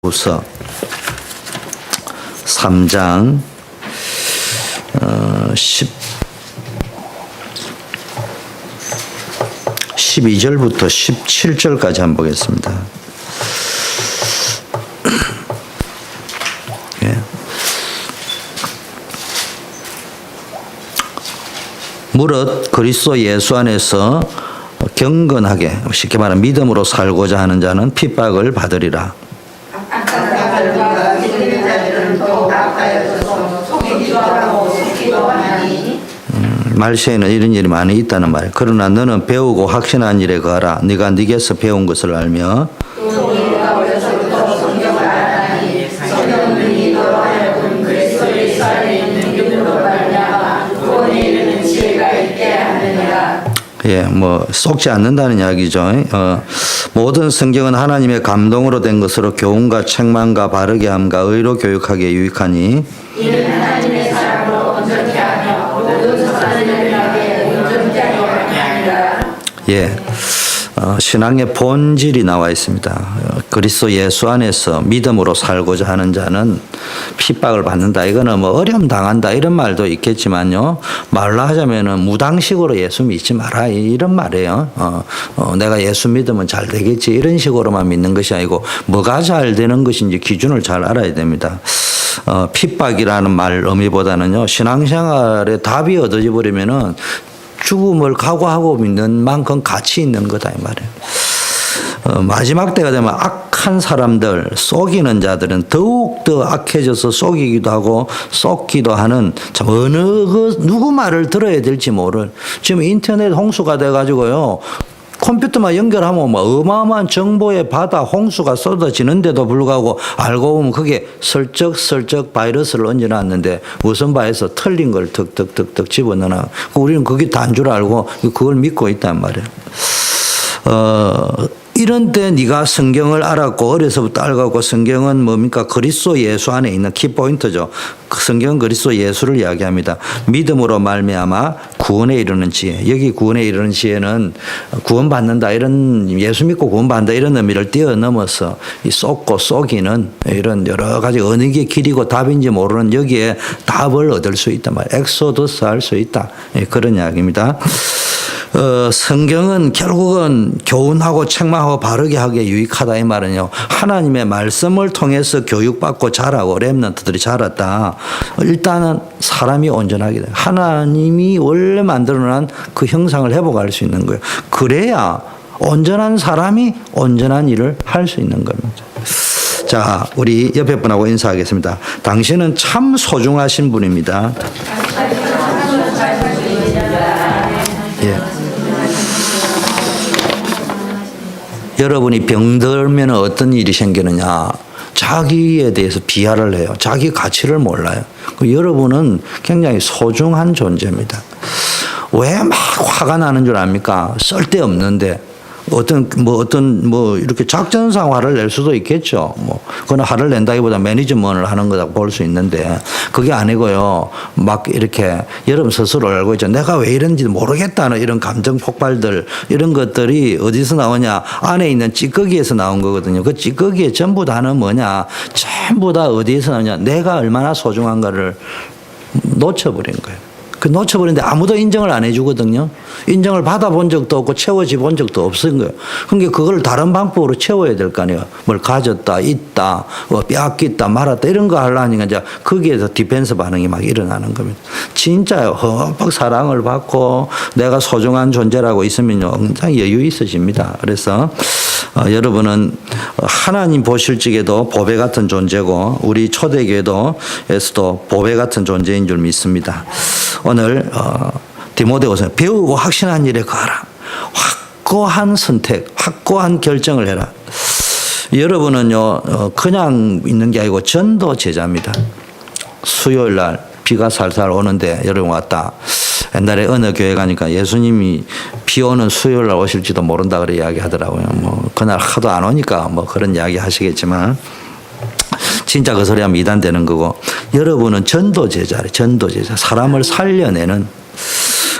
후서 3장 12절부터 17절까지 한번 보겠습니다. 예. 무릇 그리스도 예수 안에서 경건하게 쉽게 말하면 믿음으로 살고자 하는 자는 핍박을 받으리라. 말세에는 이런 일이 많이 있다는 말. 그러나 너는 배우고 확신한 일에 거하라. 네가 네게서 배운 것을 알며 예, 뭐 썩지 않는다는 이야기죠. 모든 성경은 하나님의 감동으로 된 것으로 교훈과 책망과 바르게 함과 의로 교육하기에 유익하니 이는 하나님의 사랑으로 온전케 하며 모든 선한 일을 온전케 하니라. 예. 신앙의 본질이 나와 있습니다. 그리스도 예수 안에서 믿음으로 살고자 하는 자는 핍박을 받는다. 이거는 뭐 어려움 당한다 이런 말도 있겠지만요. 말로 하자면은 무당식으로 예수 믿지 마라 이런 말이에요. 내가 예수 믿으면 잘 되겠지 이런 식으로만 믿는 것이 아니고 뭐가 잘 되는 것인지 기준을 잘 알아야 됩니다. 핍박이라는 말 의미보다는요. 신앙생활에 답이 얻어져 버리면은 죽음을 각오하고 믿는 만큼 가치 있는 거다 이 말이에요. 마지막 때가 되면 악한 사람들, 속이는 자들은 더욱더 악해져서 속이기도 하고 속기도 하는 참 어느 누구 말을 들어야 될지 모를 지금 인터넷 홍수가 돼가지고요. 컴퓨터만 연결하면 뭐 어마어마한 정보의 바다 홍수가 쏟아지는데도 불구하고 알고 보면 그게 슬쩍슬쩍 바이러스를 얹어놨는데 무슨 바에서 틀린 걸 득득득득 집어넣어. 우리는 그게 단 줄 알고 그걸 믿고 있단 말이에요. 이런 때 네가 성경을 알았고 어려서부터 알고 성경은 뭡니까? 그리스도 예수 안에 있는 키포인트죠. 성경은 그리스도 예수를 이야기합니다. 믿음으로 말미암아 구원에 이르는 지혜. 여기 구원에 이르는 지혜는 구원받는다 이런 예수 믿고 구원받는다 이런 의미를 뛰어넘어서 이 쏟고 속이는 이런 여러 가지 어느 게 길이고 답인지 모르는 여기에 답을 얻을 수 있단 말이에요. 엑소더스 할 수 있다. 그런 이야기입니다. 성경은 결국은 교훈하고 책망하고 바르게 하기에 유익하다 이 말은요. 하나님의 말씀을 통해서 교육받고 자라고 렘넌트들이 자랐다. 일단은 사람이 온전하게 돼. 하나님이 원래 만들어놓은 그 형상을 회복할 수 있는 거예요. 그래야 온전한 사람이 온전한 일을 할 수 있는 겁니다. 자, 우리 옆에 분하고 인사하겠습니다. 당신은 참 소중하신 분입니다. 예. 여러분이 병들면 어떤 일이 생기느냐? 자기에 대해서 비하를 해요. 자기 가치를 몰라요. 여러분은 굉장히 소중한 존재입니다. 왜 막 화가 나는 줄 압니까? 쓸데없는데. 이렇게 작전상 화를 낼 수도 있겠죠. 그건 화를 낸다기보다 매니지먼트를 하는 거라고 볼 수 있는데, 그게 아니고요. 막 이렇게 여러분 스스로 알고 있죠. 내가 왜 이런지 모르겠다는 이런 감정 폭발들, 이런 것들이 어디서 나오냐? 안에 있는 찌꺼기에서 나온 거거든요. 그 찌꺼기에 전부 다는 뭐냐? 전부 다 어디에서 나오냐? 내가 얼마나 소중한가를 놓쳐버린 거예요. 그 놓쳐버리는데 아무도 인정을 안 해주거든요. 인정을 받아본 적도 없고 채워지 본 적도 없은 거예요. 그러니까 그걸 다른 방법으로 채워야 될 거 아니에요. 뭘 가졌다, 있다, 빼앗겼다, 말았다 이런 거 하려니까 이제 거기에서 디펜스 반응이 막 일어나는 겁니다. 진짜요. 흠뻑 사랑을 받고 내가 소중한 존재라고 있으면요. 굉장히 여유 있어집니다. 그래서 여러분은 하나님 보실 적에도 보배 같은 존재고 우리 초대교회에서도 보배 같은 존재인 줄 믿습니다. 오늘 디모데후서 배우고 확신한 일에 거하라. 확고한 선택, 확고한 결정을 해라. 여러분은요 그냥 있는 게 아니고 전도 제자입니다. 수요일 날 비가 살살 오는데 여러분 왔다. 옛날에 어느 교회 가니까 예수님이 비 오는 수요일 날 오실지도 모른다 그래 이야기하더라고요. 그날 하도 안 오니까 그런 이야기 하시겠지만 진짜 그 소리 하면 이단되는 거고, 여러분은 전도제자래. 전도제자. 사람을 살려내는.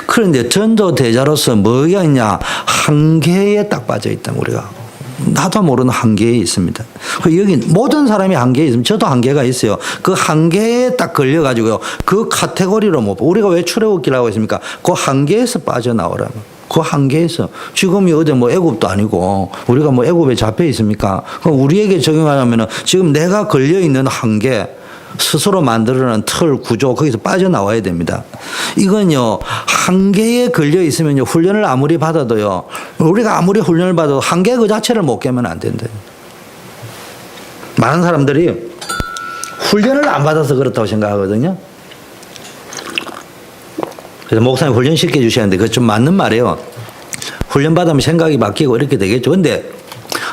그런데 전도대자로서 뭐가 있냐? 한계에 딱 빠져 있다 우리가. 나도 모르는 한계에 있습니다. 여기 모든 사람이 한계에 있으면 저도 한계가 있어요. 그 한계에 딱 걸려가지고요. 그 카테고리로 못, 우리가 왜 출애굽기를 하고 있습니까? 그 한계에서 빠져나오라고. 그 한계에서. 지금이 어디 뭐 애굽도 아니고 우리가 뭐 애굽에 잡혀 있습니까? 그럼 우리에게 적용하려면 지금 내가 걸려있는 한계, 스스로 만들어낸 틀, 구조, 거기서 빠져나와야 됩니다. 이건요, 한계에 걸려 있으면요, 훈련을 아무리 받아도요, 우리가 아무리 훈련을 받아도 한계 그 자체를 못 깨면 안 된다. 많은 사람들이 훈련을 안 받아서 그렇다고 생각하거든요. 그래서 목사님 훈련 시켜 주시는데 그거 좀 맞는 말이에요. 훈련 받으면 생각이 바뀌고 이렇게 되겠죠. 근데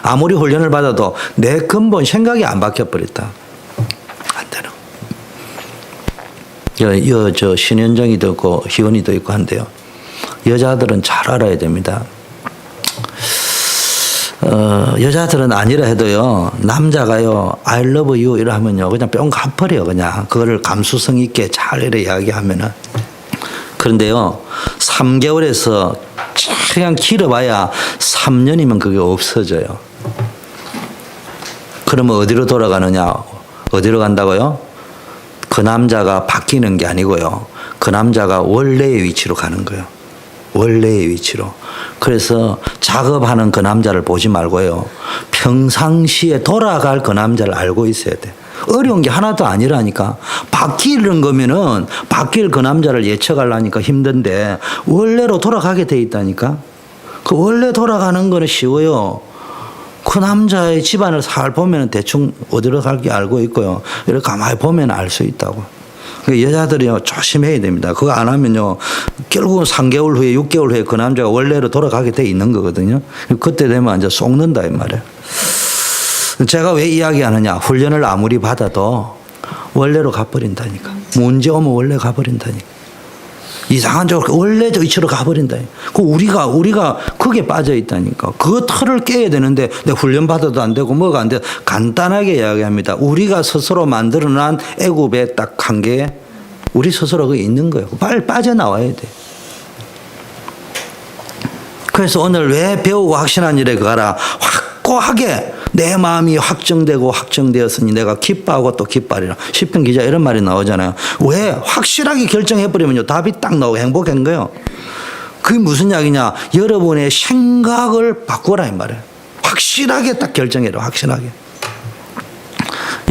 아무리 훈련을 받아도 내 근본 생각이 안 바뀌어버렸다. 저 신현정이도 있고 희원이도 있고 한데요. 여자들은 잘 알아야 됩니다. 여자들은 아니라 해도요, 남자가요, I love you 이러 하면요, 그냥 뿅 가버려요, 그냥. 그거를 감수성 있게 잘 이래 이야기하면은. 그런데요, 3개월에서 그냥 길어봐야 3년이면 그게 없어져요. 그러면 어디로 돌아가느냐? 어디로 간다고요? 그 남자가 바뀌는 게 아니고요. 그 남자가 원래의 위치로 가는 거예요. 원래의 위치로. 그래서 작업하는 그 남자를 보지 말고요. 평상시에 돌아갈 그 남자를 알고 있어야 돼. 어려운 게 하나도 아니라니까. 바뀌는 거면은 바뀔 그 남자를 예측하려니까 힘든데 원래로 돌아가게 돼 있다니까. 그 원래 돌아가는 거는 쉬워요. 그 남자의 집안을 잘 보면 대충 어디로 갈지 알고 있고요. 이렇게 가만히 보면 알 수 있다고. 여자들이요, 조심해야 됩니다. 그거 안 하면요, 결국은 3개월 후에, 6개월 후에 그 남자가 원래로 돌아가게 돼 있는 거거든요. 그때 되면 이제 쏙는다, 이 말이에요. 제가 왜 이야기하느냐. 훈련을 아무리 받아도 원래로 가버린다니까. 문제 오면 원래 가버린다니까. 이상한 쪽으로 원래 저 위치로 가버린다. 그 우리가 그게 빠져 있다니까. 그 틀을 깨야 되는데 내 훈련 받아도 안 되고 뭐가 안 돼. 간단하게 이야기합니다. 우리가 스스로 만들어낸 애굽의 딱 한계에 우리 스스로 그게 있는 거예요. 빨리 빠져나와야 돼. 그래서 오늘 왜 배우고 확신한 일에 가라. 확고하게 내 마음이 확정되고 확정되었으니 내가 기뻐하고 또 기뻐하리라. 시편 기자 이런 말이 나오잖아요. 왜? 확실하게 결정해버리면요, 답이 딱 나오고 행복한 거예요. 그게 무슨 이야기냐. 여러분의 생각을 바꾸라 이 말이에요. 확실하게 딱 결정해라. 확실하게.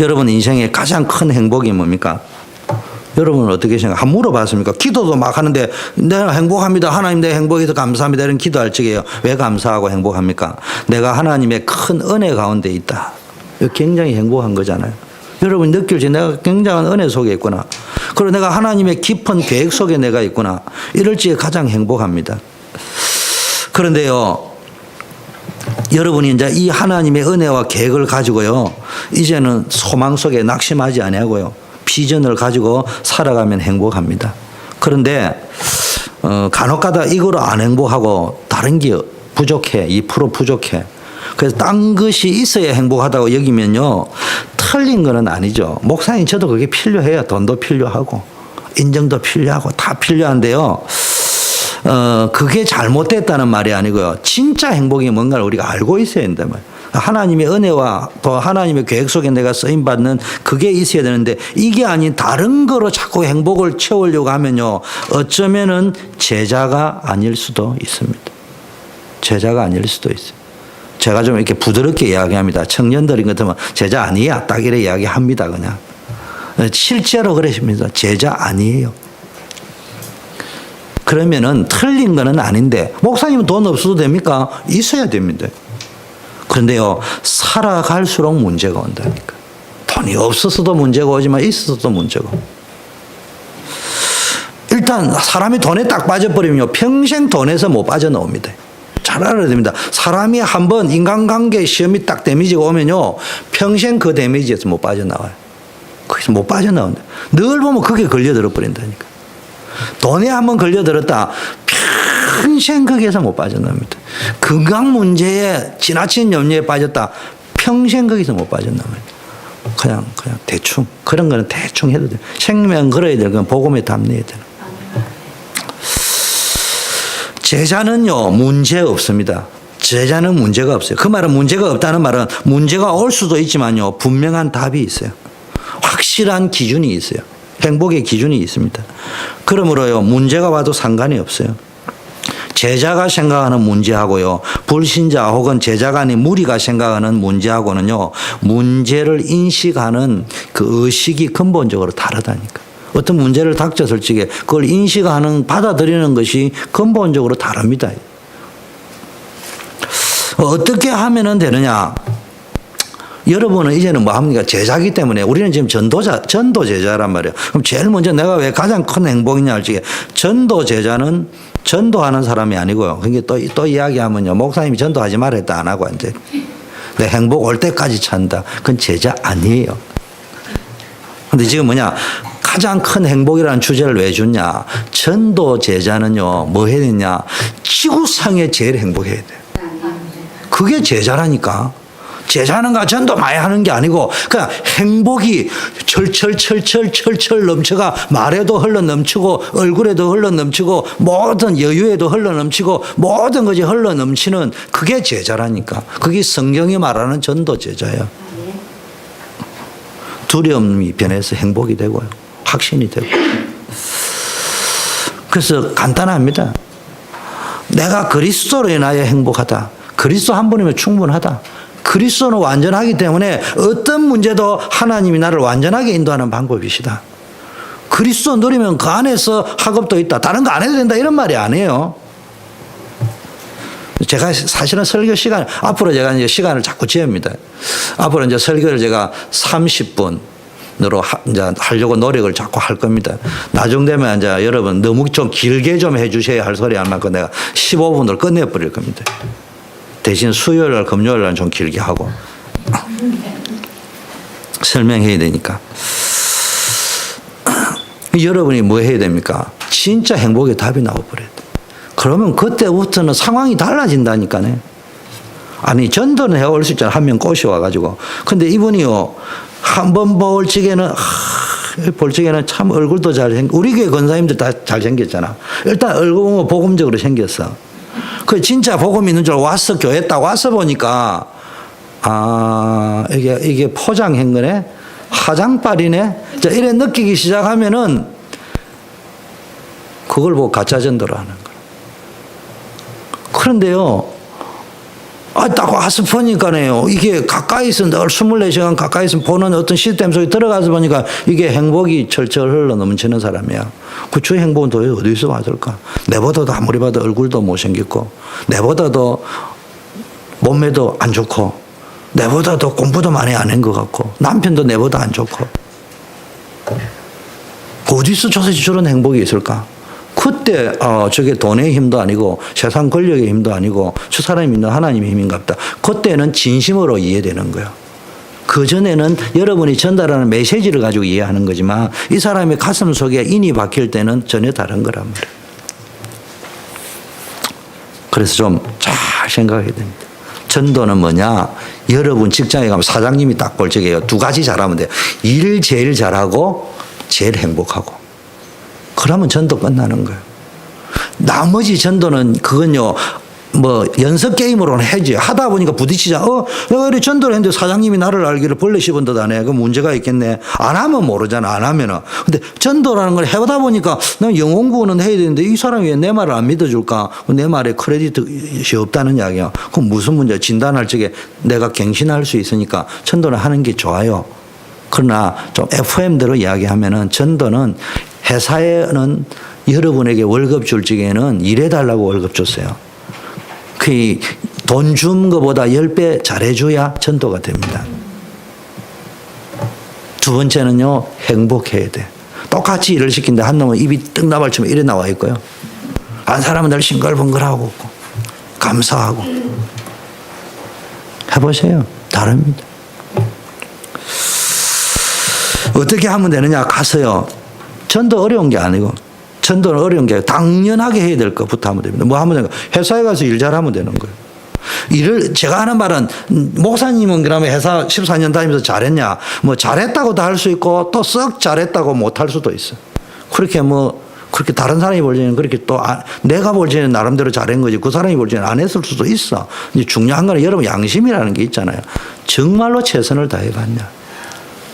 여러분 인생의 가장 큰 행복이 뭡니까? 여러분은 어떻게 생각해요? 한번 물어봤습니까? 기도도 막 하는데 내가 행복합니다. 하나님 내 행복해서 감사합니다. 이런 기도할 적에요. 왜 감사하고 행복합니까? 내가 하나님의 큰 은혜 가운데 있다. 굉장히 행복한 거잖아요. 여러분 느낄지 내가 굉장한 은혜 속에 있구나. 그리고 내가 하나님의 깊은 계획 속에 내가 있구나. 이럴 적에 가장 행복합니다. 그런데요, 여러분이 이제 이 하나님의 은혜와 계획을 가지고요, 이제는 소망 속에 낙심하지 아니하고요, 비전을 가지고 살아가면 행복합니다. 그런데 간혹가다 이거로 안 행복하고 다른 게 부족해. 2% 부족해. 그래서 딴 것이 있어야 행복하다고 여기면요, 틀린 거는 아니죠. 목사님 저도 그게 필요해요. 돈도 필요하고 인정도 필요하고 다 필요한데요, 그게 잘못됐다는 말이 아니고요. 진짜 행복이 뭔가를 우리가 알고 있어야 된단 말이에요. 하나님의 은혜와 또 하나님의 계획 속에 내가 쓰임받는 그게 있어야 되는데 이게 아닌 다른 거로 자꾸 행복을 채우려고 하면요, 어쩌면은 제자가 아닐 수도 있습니다. 제자가 아닐 수도 있어요. 제가 좀 이렇게 부드럽게 이야기합니다. 청년들인 것 같으면 제자 아니야. 딱 이렇게 이야기합니다. 그냥. 실제로 그러십니다. 제자 아니에요. 그러면은 틀린 거는 아닌데, 목사님은 돈 없어도 됩니까? 있어야 됩니다. 그런데요, 살아갈수록 문제가 온다니까. 돈이 없어서도 문제가 오지만 있어서도 문제가. 일단 사람이 돈에 딱 빠져버리면요, 평생 돈에서 못 빠져나옵니다. 잘 알아야 됩니다. 사람이 한번 인간관계 시험이 딱 데미지가 오면요, 평생 그 데미지에서 못 빠져나와요. 거기서 못 빠져나온다. 늘 보면 그게 걸려들어 버린다니까. 돈에 한번 걸려들었다, 평생 거기에서 못 빠져나옵니다. 건강 문제에 지나친 염려에 빠졌다, 평생 거기서 못 빠져나옵니다. 그냥 대충 그런 거는 대충 해도 돼요. 생명 걸어야 될 건 복음에 담내야 되는. 제자는요, 문제 없습니다. 제자는 문제가 없어요. 그 말은 문제가 없다는 말은 문제가 올 수도 있지만요. 분명한 답이 있어요. 확실한 기준이 있어요. 행복의 기준이 있습니다. 그러므로요. 문제가 와도 상관이 없어요. 제자가 생각하는 문제하고요. 불신자 혹은 제자가 아닌 무리가 생각하는 문제하고는요. 문제를 인식하는 그 의식이 근본적으로 다르다니까. 어떤 문제를 닥쳤을 적에 그걸 인식하는 받아들이는 것이 근본적으로 다릅니다. 어떻게 하면 되느냐? 여러분은 이제는 뭐 합니까? 제자기 때문에 우리는 지금 전도 제자란 말이에요. 그럼 제일 먼저 내가 왜 가장 큰 행복이냐 할 적에 전도 제자는 전도하는 사람이 아니고요. 그게 또 이야기하면요. 목사님이 전도하지 말랬다 안 하고 이제 내 행복 올 때까지 찬다. 그건 제자 아니에요. 근데 지금 뭐냐? 가장 큰 행복이라는 주제를 왜 줬냐? 전도 제자는요. 뭐 해야 되냐? 지구상에 제일 행복해야 돼. 그게 제자라니까. 제자는가 전도 많이 하는 게 아니고 그냥 행복이 철철 넘쳐가 말에도 흘러 넘치고 얼굴에도 흘러 넘치고 모든 여유에도 흘러 넘치고 모든 것이 흘러 넘치는 그게 제자라니까. 그게 성경이 말하는 전도 제자예요. 두려움이 변해서 행복이 되고요. 확신이 되고. 그래서 간단합니다. 내가 그리스도로 인하여 행복하다. 그리스도 한 분이면 충분하다. 그리스도는 완전하기 때문에 어떤 문제도 하나님이 나를 완전하게 인도하는 방법이시다. 그리스도 누리면 그 안에서 학업도 있다. 다른 거 안 해도 된다. 이런 말이 아니에요. 제가 사실은 설교 시간, 앞으로 제가 이제 시간을 자꾸 재입니다. 앞으로 이제 설교를 제가 30분으로 이제 하려고 노력을 자꾸 할 겁니다. 나중 되면 이제 여러분 너무 좀 길게 좀 해주셔야 할 소리 안 나고 내가 15분으로 끝내버릴 겁니다. 대신 수요일 날, 금요일 날 좀 길게 하고 설명해야 되니까. 여러분이 뭐 해야 됩니까? 진짜 행복의 답이 나와버려야 돼. 그러면 그때부터는 상황이 달라진다니까요. 아니 전도는 해올 수 있잖아. 한 명 꼬셔와가지고. 근데 이분이요. 한 번 볼 적에는 참 얼굴도 잘생겼고 우리 교회 권사님들 다 잘생겼잖아. 일단 얼굴 보면 복음적으로 생겼어. 그 진짜 복음 있는 줄 와서 교회 딱 와서 보니까 이게 포장한 거네. 화장빨이네. 자, 이래 느끼기 시작하면은 그걸 보고 가짜 전도를 하는 거예요. 그런데요. 딱 와서 보니까요. 이게 가까이서 늘 24시간 가까이서 보는 어떤 시스템 속에 들어가서 보니까 이게 행복이 철철 흘러 넘치는 사람이야. 그 행복은 도대체 어디서 받을까? 내보다도 아무리 봐도 얼굴도 못생겼고, 내보다도 몸매도 안 좋고, 내보다도 공부도 많이 안 한 것 같고, 남편도 내보다 안 좋고. 어디서 도대체 저런 행복이 있을까? 그때 저게 돈의 힘도 아니고 세상 권력의 힘도 아니고 저 사람이 있는 하나님의 힘인가 보다. 그때는 진심으로 이해되는 거예요. 그전에는 여러분이 전달하는 메시지를 가지고 이해하는 거지만 이 사람의 가슴 속에 인이 박힐 때는 전혀 다른 거란 말이에요. 그래서 좀 잘 생각해야 됩니다. 전도는 뭐냐? 여러분 직장에 가면 사장님이 딱 볼 적에요. 두 가지 잘하면 돼요. 일 제일 잘하고 제일 행복하고. 그러면 전도 끝나는 거예요. 나머지 전도는 그건요, 뭐 연습 게임으로는 해지. 하다 보니까 부딪히자. 내가 이렇게 전도를 했는데 사장님이 나를 알기를 벌레 씹은 듯 안 해. 그 문제가 있겠네. 안 하면 모르잖아. 안 하면은. 근데 전도라는 걸 해보다 보니까 난 영어 공부는 해야 되는데 이 사람이 왜 내 말을 안 믿어줄까? 내 말에 크레딧이 없다는 이야기야. 그럼 무슨 문제야? 진단할 적에 내가 갱신할 수 있으니까 전도를 하는 게 좋아요. 그러나 좀 FM대로 이야기하면은 전도는 회사에는 여러분에게 월급 줄 적에는 일해달라고 월급 줬어요. 그 돈 준 것보다 10배 잘해줘야 전도가 됩니다. 두 번째는요, 행복해야 돼. 똑같이 일을 시킨데 한 놈은 입이 뜬나발치면 이래 나와 있고요. 한 사람은 늘 싱글벙글하고 감사하고. 해보세요. 다릅니다. 어떻게 하면 되느냐? 가서요. 전도 어려운 게 아니고, 전도는 어려운 게 아니고 당연하게 해야 될 것부터 하면 됩니다. 뭐 하면 되는 거예요? 회사에 가서 일 잘하면 되는 거예요. 제가 하는 말은, 목사님은 그러면 회사 14년 다니면서 잘했냐? 뭐 잘했다고도 할 수 있고, 또 썩 잘했다고 못 할 수도 있어요. 그렇게 그렇게 다른 사람이 볼 때는 그렇게 또 내가 볼 때는 나름대로 잘한 거지 그 사람이 볼 때는 안 했을 수도 있어. 이제 중요한 거는 여러분 양심이라는 게 있잖아요. 정말로 최선을 다해봤냐.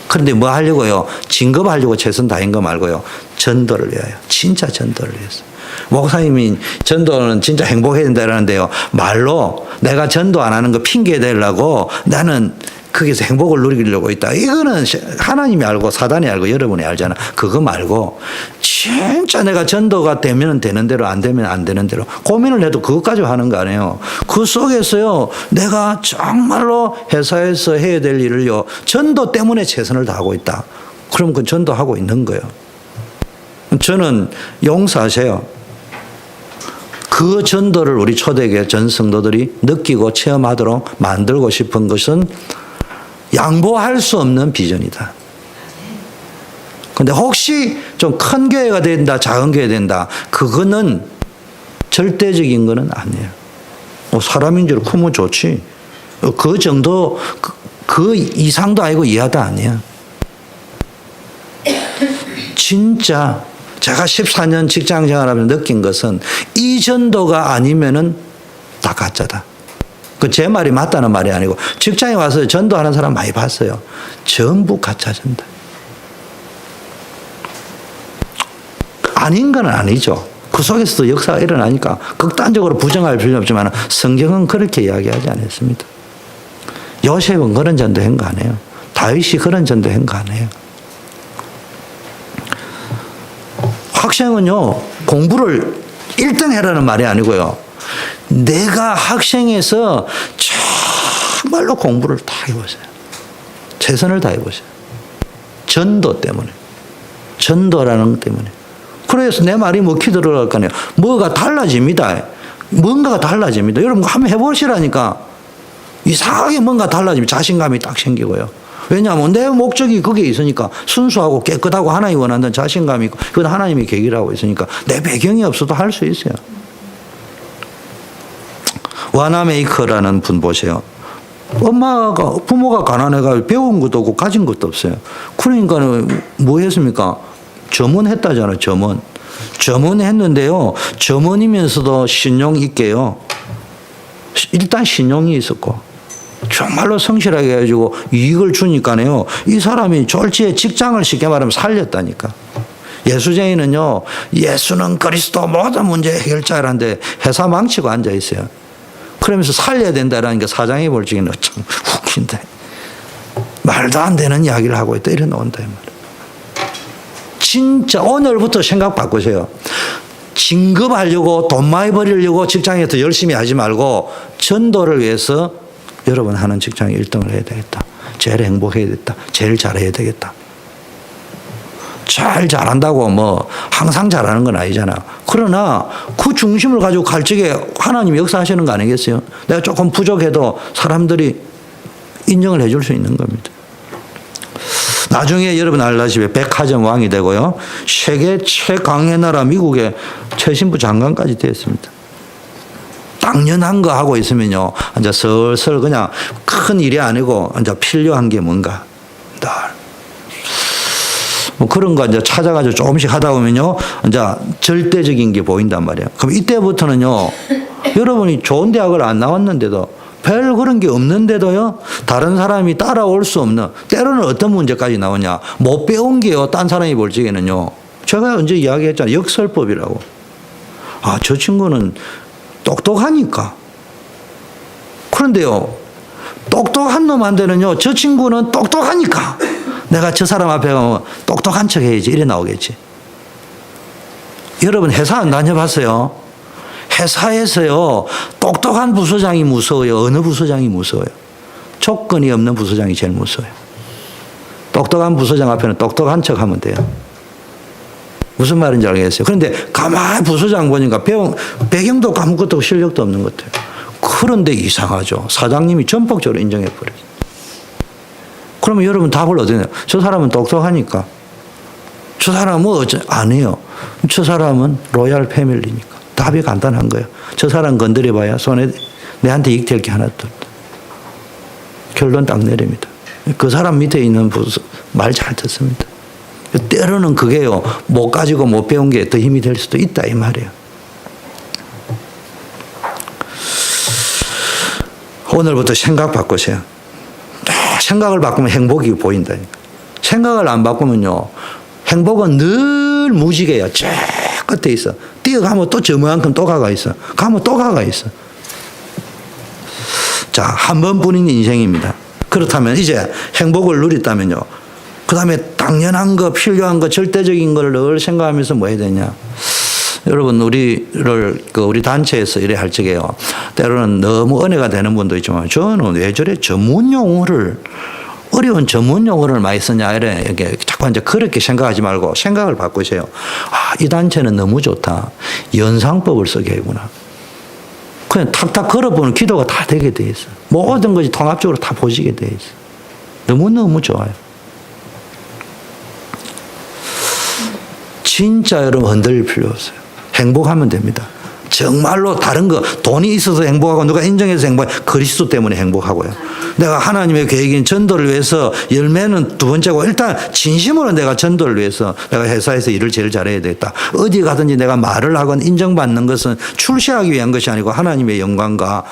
그런데 뭐 하려고요? 진급하려고 최선 다한 거 말고요. 전도를 위하여. 진짜 전도를 위해서. 목사님이 전도는 진짜 행복해야 된다는데요. 말로 내가 전도 안 하는 거 핑계 대려고 나는 거기서 행복을 누리려고 있다. 이거는 하나님이 알고 사단이 알고 여러분이 알잖아. 그거 말고 진짜 내가 전도가 되면 되는 대로 안 되면 안 되는 대로 고민을 해도 그것까지 하는 거 아니에요. 그 속에서요. 내가 정말로 회사에서 해야 될 일을요. 전도 때문에 최선을 다하고 있다. 그럼 그 전도하고 있는 거예요. 저는 용서하세요. 그 전도를 우리 초대교회 전 성도들이 느끼고 체험하도록 만들고 싶은 것은 양보할 수 없는 비전이다. 근데 혹시 좀 큰 교회가 된다, 작은 교회가 된다, 그거는 절대적인 거는 아니에요. 사람인 줄 크면 좋지. 그 정도, 그 이상도 아니고 이하도 아니야. 진짜 제가 14년 직장 생활하면서 느낀 것은 이 전도가 아니면은 다 가짜다. 그 제 말이 맞다는 말이 아니고 직장에 와서 전도하는 사람 많이 봤어요. 전부 가짜 전도. 아닌 건 아니죠. 그 속에서도 역사가 일어나니까 극단적으로 부정할 필요는 없지만 성경은 그렇게 이야기하지 않았습니다. 요셉은 그런 전도한 거 아니에요. 다윗이 그런 전도한 거 아니에요. 학생은요, 공부를 1등 해라는 말이 아니고요. 내가 학생에서 정말로 공부를 다 해보세요. 최선을 다해보세요. 전도 때문에. 전도라는 것 때문에. 그래서 내 말이 먹히 들어갈 거 아니에요. 뭐가 달라집니다. 뭔가가 달라집니다. 여러분 한번 해보시라니까. 이상하게 뭔가 달라지면 자신감이 딱 생기고요. 왜냐하면 내 목적이 거기에 있으니까 순수하고 깨끗하고 하나님이 원하는 자신감이 있고 그건 하나님이 계기를 하고 있으니까 내 배경이 없어도 할 수 있어요. 와나메이커라는 분 보세요. 부모가 가난해가 배운 것도 없고 가진 것도 없어요. 그러니까 뭐 했습니까? 점원했다잖아요. 점원했는데요. 점원이면서도 신용 있게요. 일단 신용이 있었고 정말로 성실하게 해가지고 이익을 주니까요. 이 사람이 졸지에 직장을 쉽게 말하면 살렸다니까. 예수쟁이는요. 예수는 그리스도 모든 문제 해결자라는데 회사 망치고 앉아있어요. 그러면서 살려야 된다라는 게 사장이 볼 적에는 참 웃긴데. 말도 안 되는 이야기를 하고 있다. 이래 나온다. 이 말이에요. 진짜 오늘부터 생각 바꾸세요. 진급하려고 돈 많이 벌이려고 직장에 더 열심히 하지 말고 전도를 위해서 여러분 하는 직장에 1등을 해야 되겠다. 제일 행복해야 되겠다. 제일 잘해야 되겠다. 잘 잘한다고 뭐 항상 잘하는 건 아니잖아. 그러나 그 중심을 가지고 갈 적에 하나님이 역사하시는 거 아니겠어요? 내가 조금 부족해도 사람들이 인정을 해줄 수 있는 겁니다. 나중에 여러분 알다시피 백화점 왕이 되고요. 세계 최강의 나라 미국의 최신부 장관까지 됐습니다. 당연한 거 하고 있으면요. 이제 슬슬 그냥 큰 일이 아니고 이제 필요한 게 뭔가. 뭐 그런 거 이제 찾아가지고 조금씩 하다 보면요. 이제 절대적인 게 보인단 말이에요. 그럼 이때부터는요. 여러분이 좋은 대학을 안 나왔는데도 별 그런 게 없는데도요. 다른 사람이 따라올 수 없는 때로는 어떤 문제까지 나오냐. 못 배운 게요. 딴 사람이 볼 적에는요. 제가 언제 이야기했잖아요. 역설법이라고. 아, 저 친구는 똑똑하니까. 그런데요. 똑똑한 놈한테는요. 저 친구는 똑똑하니까. 내가 저 사람 앞에 가면 똑똑한 척 해야지. 이래 나오겠지. 여러분 회사 안 다녀봤어요? 회사에서요. 똑똑한 부서장이 무서워요. 어느 부서장이 무서워요? 조건이 없는 부서장이 제일 무서워요. 똑똑한 부서장 앞에는 똑똑한 척 하면 돼요. 무슨 말인지 알겠어요? 그런데 가만히 부서장 보니까 배경도 아무것도 실력도 없는 것 같아요. 그런데 이상하죠. 사장님이 전폭적으로 인정해버려요. 그러면 여러분 답을 어떻게 해요? 저 사람은 똑똑하니까. 저 사람은 안 해요. 저 사람은 로얄 패밀리니까. 답이 간단한 거예요. 저 사람 건드려봐야 손에 내한테 익될 게 하나도 없다. 결론 딱 내립니다. 그 사람 밑에 있는 말 잘 듣습니다. 때로는 그게요, 못 가지고 못 배운 게 더 힘이 될 수도 있다 이 말이에요. 오늘부터 생각 바꾸세요. 생각을 바꾸면 행복이 보인다니까. 생각을 안 바꾸면요, 행복은 늘 무지개야. 저 끝에 있어. 뛰어가면 또 저만큼 또 가가 있어. 가면 또 가가 있어. 자, 한 번뿐인 인생입니다. 그렇다면 이제 행복을 누렸다면요, 그 다음에 당연한 거, 필요한 거, 절대적인 걸 늘 생각하면서 뭐 해야 되냐. 여러분, 우리 단체에서 이래 할 적에요, 때로는 너무 은혜가 되는 분도 있지만, 저는 왜 저래 어려운 전문 용어를 많이 쓰냐, 이렇게 자꾸 이제 그렇게 생각하지 말고 생각을 바꾸세요. 아, 이 단체는 너무 좋다. 연상법을 쓰게 하구나. 그냥 탁탁 걸어보는 기도가 다 되게 돼 있어. 모든 것이 통합적으로 다 보시게 돼 있어. 너무너무 좋아요. 진짜 여러분 흔들릴 필요 없어요. 행복하면 됩니다. 정말로 다른 거, 돈이 있어서 행복하고 누가 인정해서 행복해, 그리스도 때문에 행복하고요. 내가 하나님의 계획인 전도를 위해서, 열매는 두 번째고, 일단 진심으로 내가 전도를 위해서 내가 회사에서 일을 제일 잘해야 되겠다. 어디 가든지 내가 말을 하건 인정받는 것은 출세하기 위한 것이 아니고 하나님의 영광과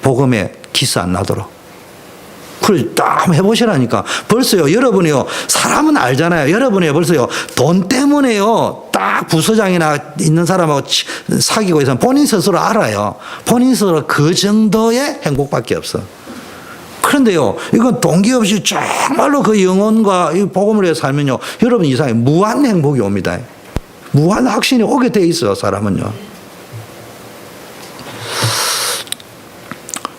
복음에 기스 안 나도록. 그걸 딱 한번 해보시라니까. 벌써요, 여러분이요, 사람은 알잖아요. 여러분이요, 벌써요, 돈 때문에요, 딱 부서장이나 있는 사람하고 사귀고 있으면 본인 스스로 알아요. 본인 스스로 그 정도의 행복밖에 없어. 그런데요, 이건 동기 없이 정말로 그 영혼과 이 복음을 위해 살면요, 여러분 이상해. 무한 행복이 옵니다. 무한 확신이 오게 돼 있어요, 사람은요.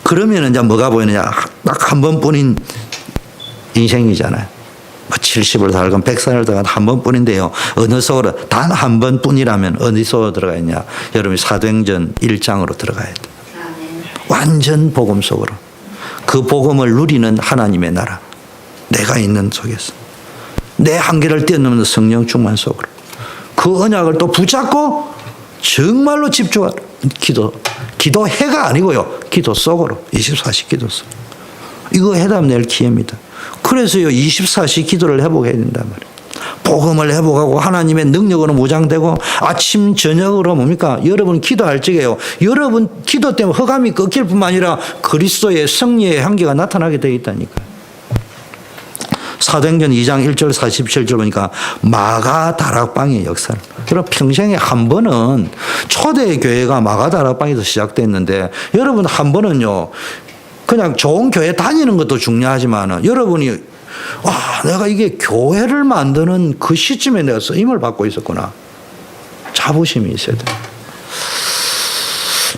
그러면 이제 뭐가 보이느냐. 딱 한 번뿐인 인생이잖아요. 뭐 70을 살건 100살을 살건 한 번뿐인데요. 어느 속으로, 단 한 번뿐이라면 어디 속으로 들어가 있냐. 여러분이 사도행전 1장으로 들어가야 돼요. 완전 복음 속으로. 그 복음을 누리는 하나님의 나라. 내가 있는 속에서. 내 한계를 뛰어넘는 성령 충만 속으로. 그 언약을 또 붙잡고 정말로 집중하라. 기도해가 아니고요. 기도 속으로. 24시 기도 속. 이거 해답 낼 기회입니다. 그래서요, 24시 기도를 회복해야 된단 말이에요. 복음을 회복하고 하나님의 능력으로 무장되고 아침 저녁으로 뭡니까? 여러분 기도할 적에요, 여러분 기도 때문에 허감이 꺾일 뿐만 아니라 그리스도의 승리의 향기가 나타나게 되어 있다니까요. 사도행전 2장 1절 47절 보니까 마가 다락방의 역사를. 여러분 평생에 한 번은 초대교회가 마가 다락방에서 시작됐는데, 여러분 한 번은요, 그냥 좋은 교회 다니는 것도 중요하지만 여러분이, 내가 이게 교회를 만드는 그 시점에 내가 쓰임을 받고 있었구나. 자부심이 있어야 돼요.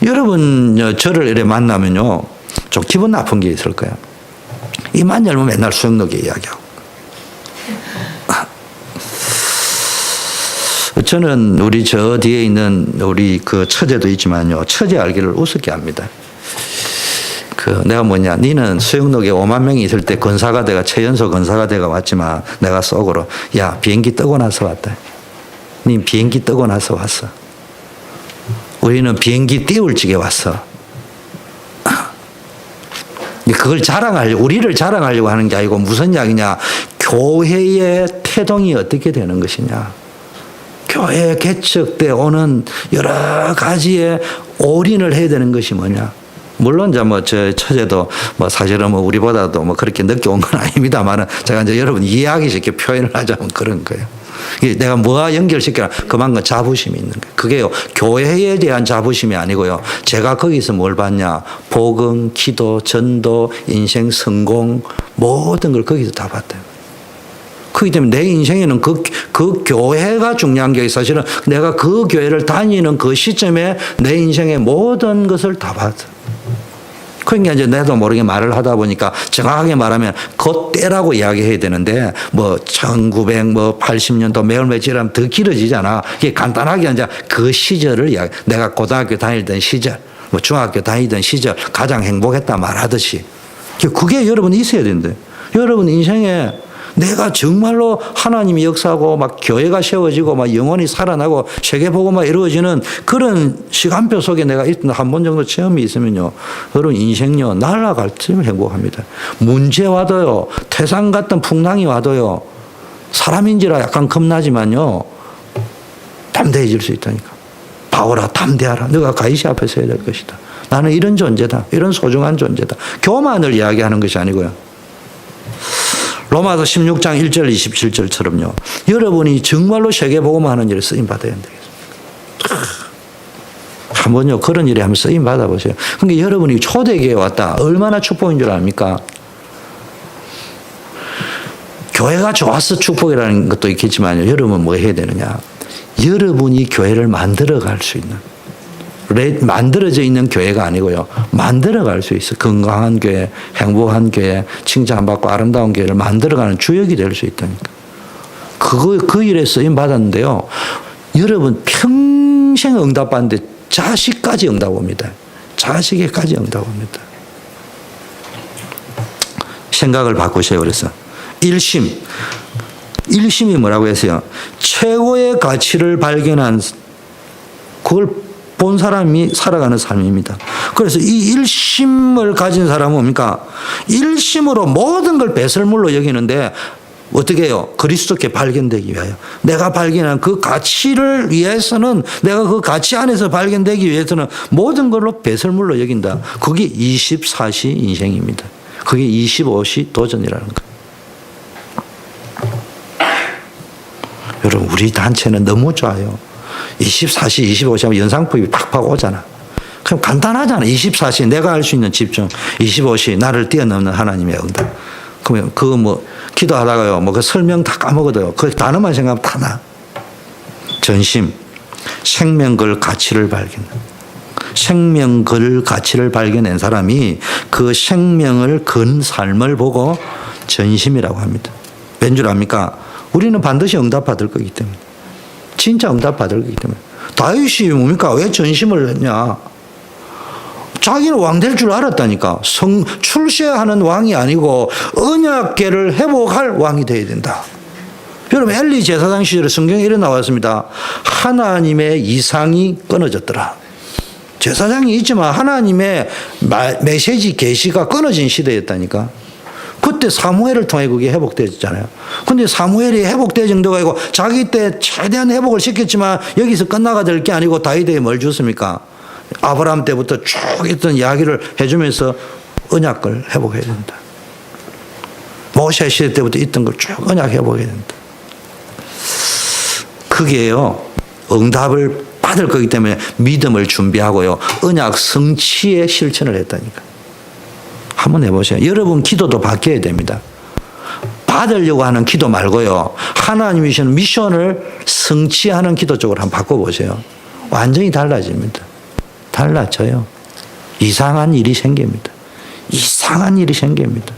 여러분 저를 이렇게 만나면요, 좀 기분 나쁜 게 있을 거예요. 입만 열면 맨날 수영록에 이야기하고. 저는 우리 저 뒤에 있는 우리 그 처제도 있지만요, 처제 알기를 우습게 합니다. 내가 뭐냐, 니는 수영록에 5만 명이 있을 때 건사가대가, 최연소 건사가대가 왔지만 내가 속으로, 야, 비행기 뜨고 나서 왔다. 니 비행기 뜨고 나서 왔어. 우리는 비행기 띄울 적에 왔어. 그걸 자랑하려고, 우리를 자랑하려고 하는 게 아니고 무슨 이야기냐, 교회의 태동이 어떻게 되는 것이냐. 교회 개척 때 오는 여러 가지의 올인을 해야 되는 것이 뭐냐. 물론 이제 저 처제도 사실은 우리보다도 그렇게 늦게 온 건 아닙니다만은, 제가 이제 여러분 이해하기 쉽게 표현을 하자면 그런 거예요. 내가 뭐와 연결시켜라, 그만큼 자부심이 있는 거예요. 그게요, 교회에 대한 자부심이 아니고요, 제가 거기서 뭘 봤냐, 복음, 기도, 전도, 인생 성공, 모든 걸 거기서 다 봤대요. 그렇기 때문에 내 인생에는 그 교회가 중요한 게, 사실은 내가 그 교회를 다니는 그 시점에 내 인생의 모든 것을 다 봤어. 그러니까 이제 나도 모르게 말을 하다 보니까 정확하게 말하면 그때라고 이야기해야 되는데, 1980년도 매월 며칠하면 더 길어지잖아. 이게 간단하게 이제 그 시절을 이야기, 내가 고등학교 다니던 시절, 중학교 다니던 시절 가장 행복했다 말하듯이, 그게 여러분 있어야 된대. 여러분 인생에 내가 정말로 하나님이 역사하고 교회가 세워지고 영혼이 살아나고 세계복음화 이루어지는 그런 시간표 속에 내가 한 번 정도 체험이 있으면요, 여러분 인생요, 날아갈 쯤 행복합니다. 문제 와도요, 태산 같은 풍랑이 와도요, 사람인지라 약간 겁나지만요, 담대해질 수 있다니까. 바오라, 담대하라. 너가 가이시 앞에 서야 될 것이다. 나는 이런 존재다. 이런 소중한 존재다. 교만을 이야기하는 것이 아니고요. 로마서 16장 1절 27절처럼요. 여러분이 정말로 세계복음을 하는 일에 쓰임받아야 되겠습니다. 한번요, 그런 일에 한번 쓰임받아보세요. 그러니까 여러분이 초대교회에 왔다. 얼마나 축복인 줄 압니까? 교회가 좋아서 축복이라는 것도 있겠지만요. 여러분 뭐 해야 되느냐. 여러분이 교회를 만들어갈 수 있는, 만들어져 있는 교회가 아니고요. 만들어갈 수 있어. 건강한 교회, 행복한 교회, 칭찬받고 아름다운 교회를 만들어가는 주역이 될 수 있다니까. 그 일에 쓰임 받았는데요. 여러분 평생 응답받는데 자식까지 응답 옵니다. 자식에까지 응답 옵니다. 생각을 바꾸세요. 그래서 일심이 뭐라고 했어요? 최고의 가치를 발견한, 그걸 본 사람이 살아가는 삶입니다. 그래서 이 일심을 가진 사람은 뭡니까? 일심으로 모든 걸 배설물로 여기는데 어떻게 해요? 그리스도께 발견되기 위하여. 내가 발견한 그 가치를 위해서는, 내가 그 가치 안에서 발견되기 위해서는 모든 걸로 배설물로 여긴다. 그게 24시 인생입니다. 그게 25시 도전이라는 거예요. 여러분, 우리 단체는 너무 좋아요. 24시, 25시 하면 연상법이 팍팍 오잖아. 그럼 간단하잖아. 24시 내가 할 수 있는 집중, 25시 나를 뛰어넘는 하나님의 응답. 그러면 그거 뭐 기도하다가요, 뭐 그 설명 다 까먹어도요. 그 단어만 생각하면 다 나. 전심, 생명 걸 가치를 발견. 생명 걸 가치를 발견한 사람이 그 생명을 건 삶을 보고 전심이라고 합니다. 왠 줄 압니까? 우리는 반드시 응답받을 거기 때문에. 진짜 응답받을 거기 때문에. 다윗이 뭡니까? 왜 전심을 했냐? 자기는 왕 될 줄 알았다니까. 출세하는 왕이 아니고 언약궤를 회복할 왕이 되어야 된다. 여러분, 엘리 제사장 시절에 성경에 이래 나왔습니다. 하나님의 이상이 끊어졌더라. 제사장이 있지만 하나님의 메시지 계시가 끊어진 시대였다니까. 그때 사무엘을 통해 그게 회복되었잖아요. 근데 사무엘이 회복될 정도가 아니고 자기 때 최대한 회복을 시켰지만 여기서 끝나가 될 게 아니고 다윗에게 뭘 줬습니까? 아브라함 때부터 쭉 있던 이야기를 해주면서 언약을 회복해야 된다. 모세 시대 때부터 있던 걸 쭉 언약 회복해야 된다. 그게요, 응답을 받을 거기 때문에 믿음을 준비하고요, 언약 성취의 실천을 했다니까. 한번 해보세요. 여러분 기도도 바뀌어야 됩니다. 받으려고 하는 기도 말고요, 하나님이 주신 미션을 성취하는 기도 쪽으로 한번 바꿔보세요. 완전히 달라집니다. 달라져요. 이상한 일이 생깁니다. 이상한 일이 생깁니다.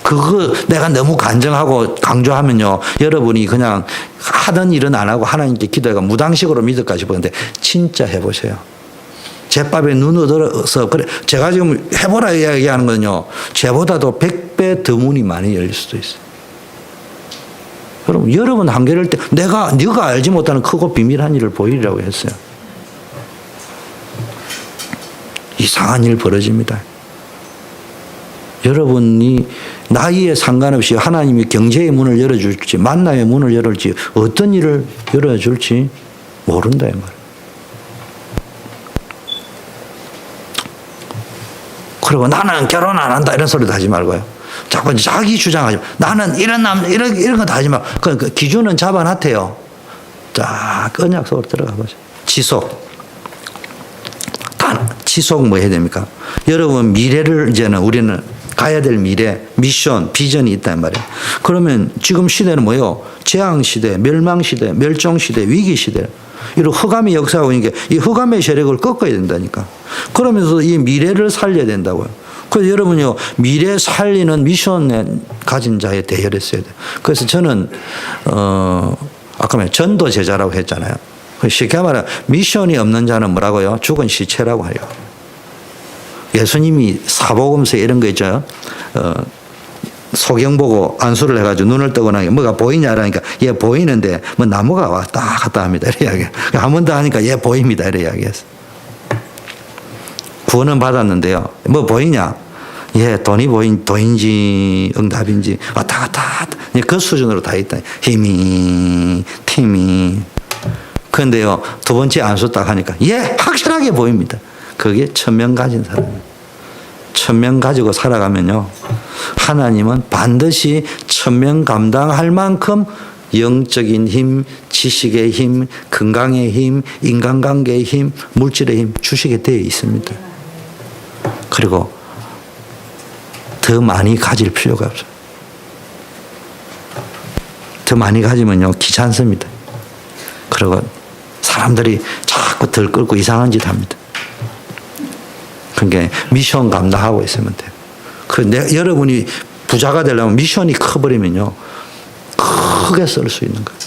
그거 내가 너무 간증하고 강조하면요, 여러분이 그냥 하던 일은 안 하고 하나님께 기도해가 무당식으로 믿을까 싶었는데 진짜 해보세요. 제밥에 눈을 들어서, 그래, 제가 지금 해보라 이야기하는 거는요, 제보다도 100배 더 문이 많이 열릴 수도 있어요. 여러분 한계를 때, 네가 알지 못하는 크고 비밀한 일을 보이리라고 했어요. 이상한 일 벌어집니다. 여러분이 나이에 상관없이 하나님이 경제의 문을 열어줄지, 만남의 문을 열어줄지, 어떤 일을 열어줄지 모른다 이 말이에요. 그리고 나는 결혼 안 한다 이런 소리도 하지 말고요. 자꾸 자기 주장하지 마. 나는 이런 이런 거 다 하지 마. 그 기준은 잡아놨대요. 자, 언약 속으로 들어가 보세요. 지속 뭐 해야 됩니까? 여러분 미래를 이제는 우리는 가야 될 미래, 미션, 비전이 있단 말이에요. 그러면 지금 시대는 뭐예요? 재앙 시대, 멸망 시대, 멸종 시대, 위기 시대. 이런 흑암의 역사가 오니까 이 흑암의 세력을 꺾어야 된다니까. 그러면서 이 미래를 살려야 된다고요. 그래서 여러분요, 미래 살리는 미션에 가진 자의 대열에 써야 돼요. 그래서 저는 아까 말해 전도 제자라고 했잖아요. 쉽게 말하면 미션이 없는 자는 뭐라고요? 죽은 시체라고 해요. 예수님이 사복음서 이런 거 있죠. 소경 보고 안수를 해가지고 눈을 뜨거나 뭐가 보이냐라니까 얘 보이는데 뭐 나무가 왔다 갔다 합니다. 이렇게 이야기해요. 한 번 더 하니까 얘 보입니다. 이렇게 이야기했어요. 구원은 받았는데요. 뭐 보이냐? 예, 돈이 도인지 응답인지 왔다 갔다 그 수준으로 다 있다. 힘이, 팀이. 그런데요, 두 번째 안수 딱 하니까 예, 확실하게 보입니다. 그게 1000명 가진 사람이에요. 1000명 가지고 살아가면요, 하나님은 반드시 1000명 감당할 만큼 영적인 힘, 지식의 힘, 건강의 힘, 인간관계의 힘, 물질의 힘 주시게 되어 있습니다. 그리고 더 많이 가질 필요가 없어요. 더 많이 가지면요, 귀찮습니다. 그리고 사람들이 자꾸 들끓고 이상한 짓 합니다. 그러니까 미션 감당하고 있으면 돼요. 여러분이 부자가 되려면 미션이 커버리면요, 크게 쓸 수 있는 거예요.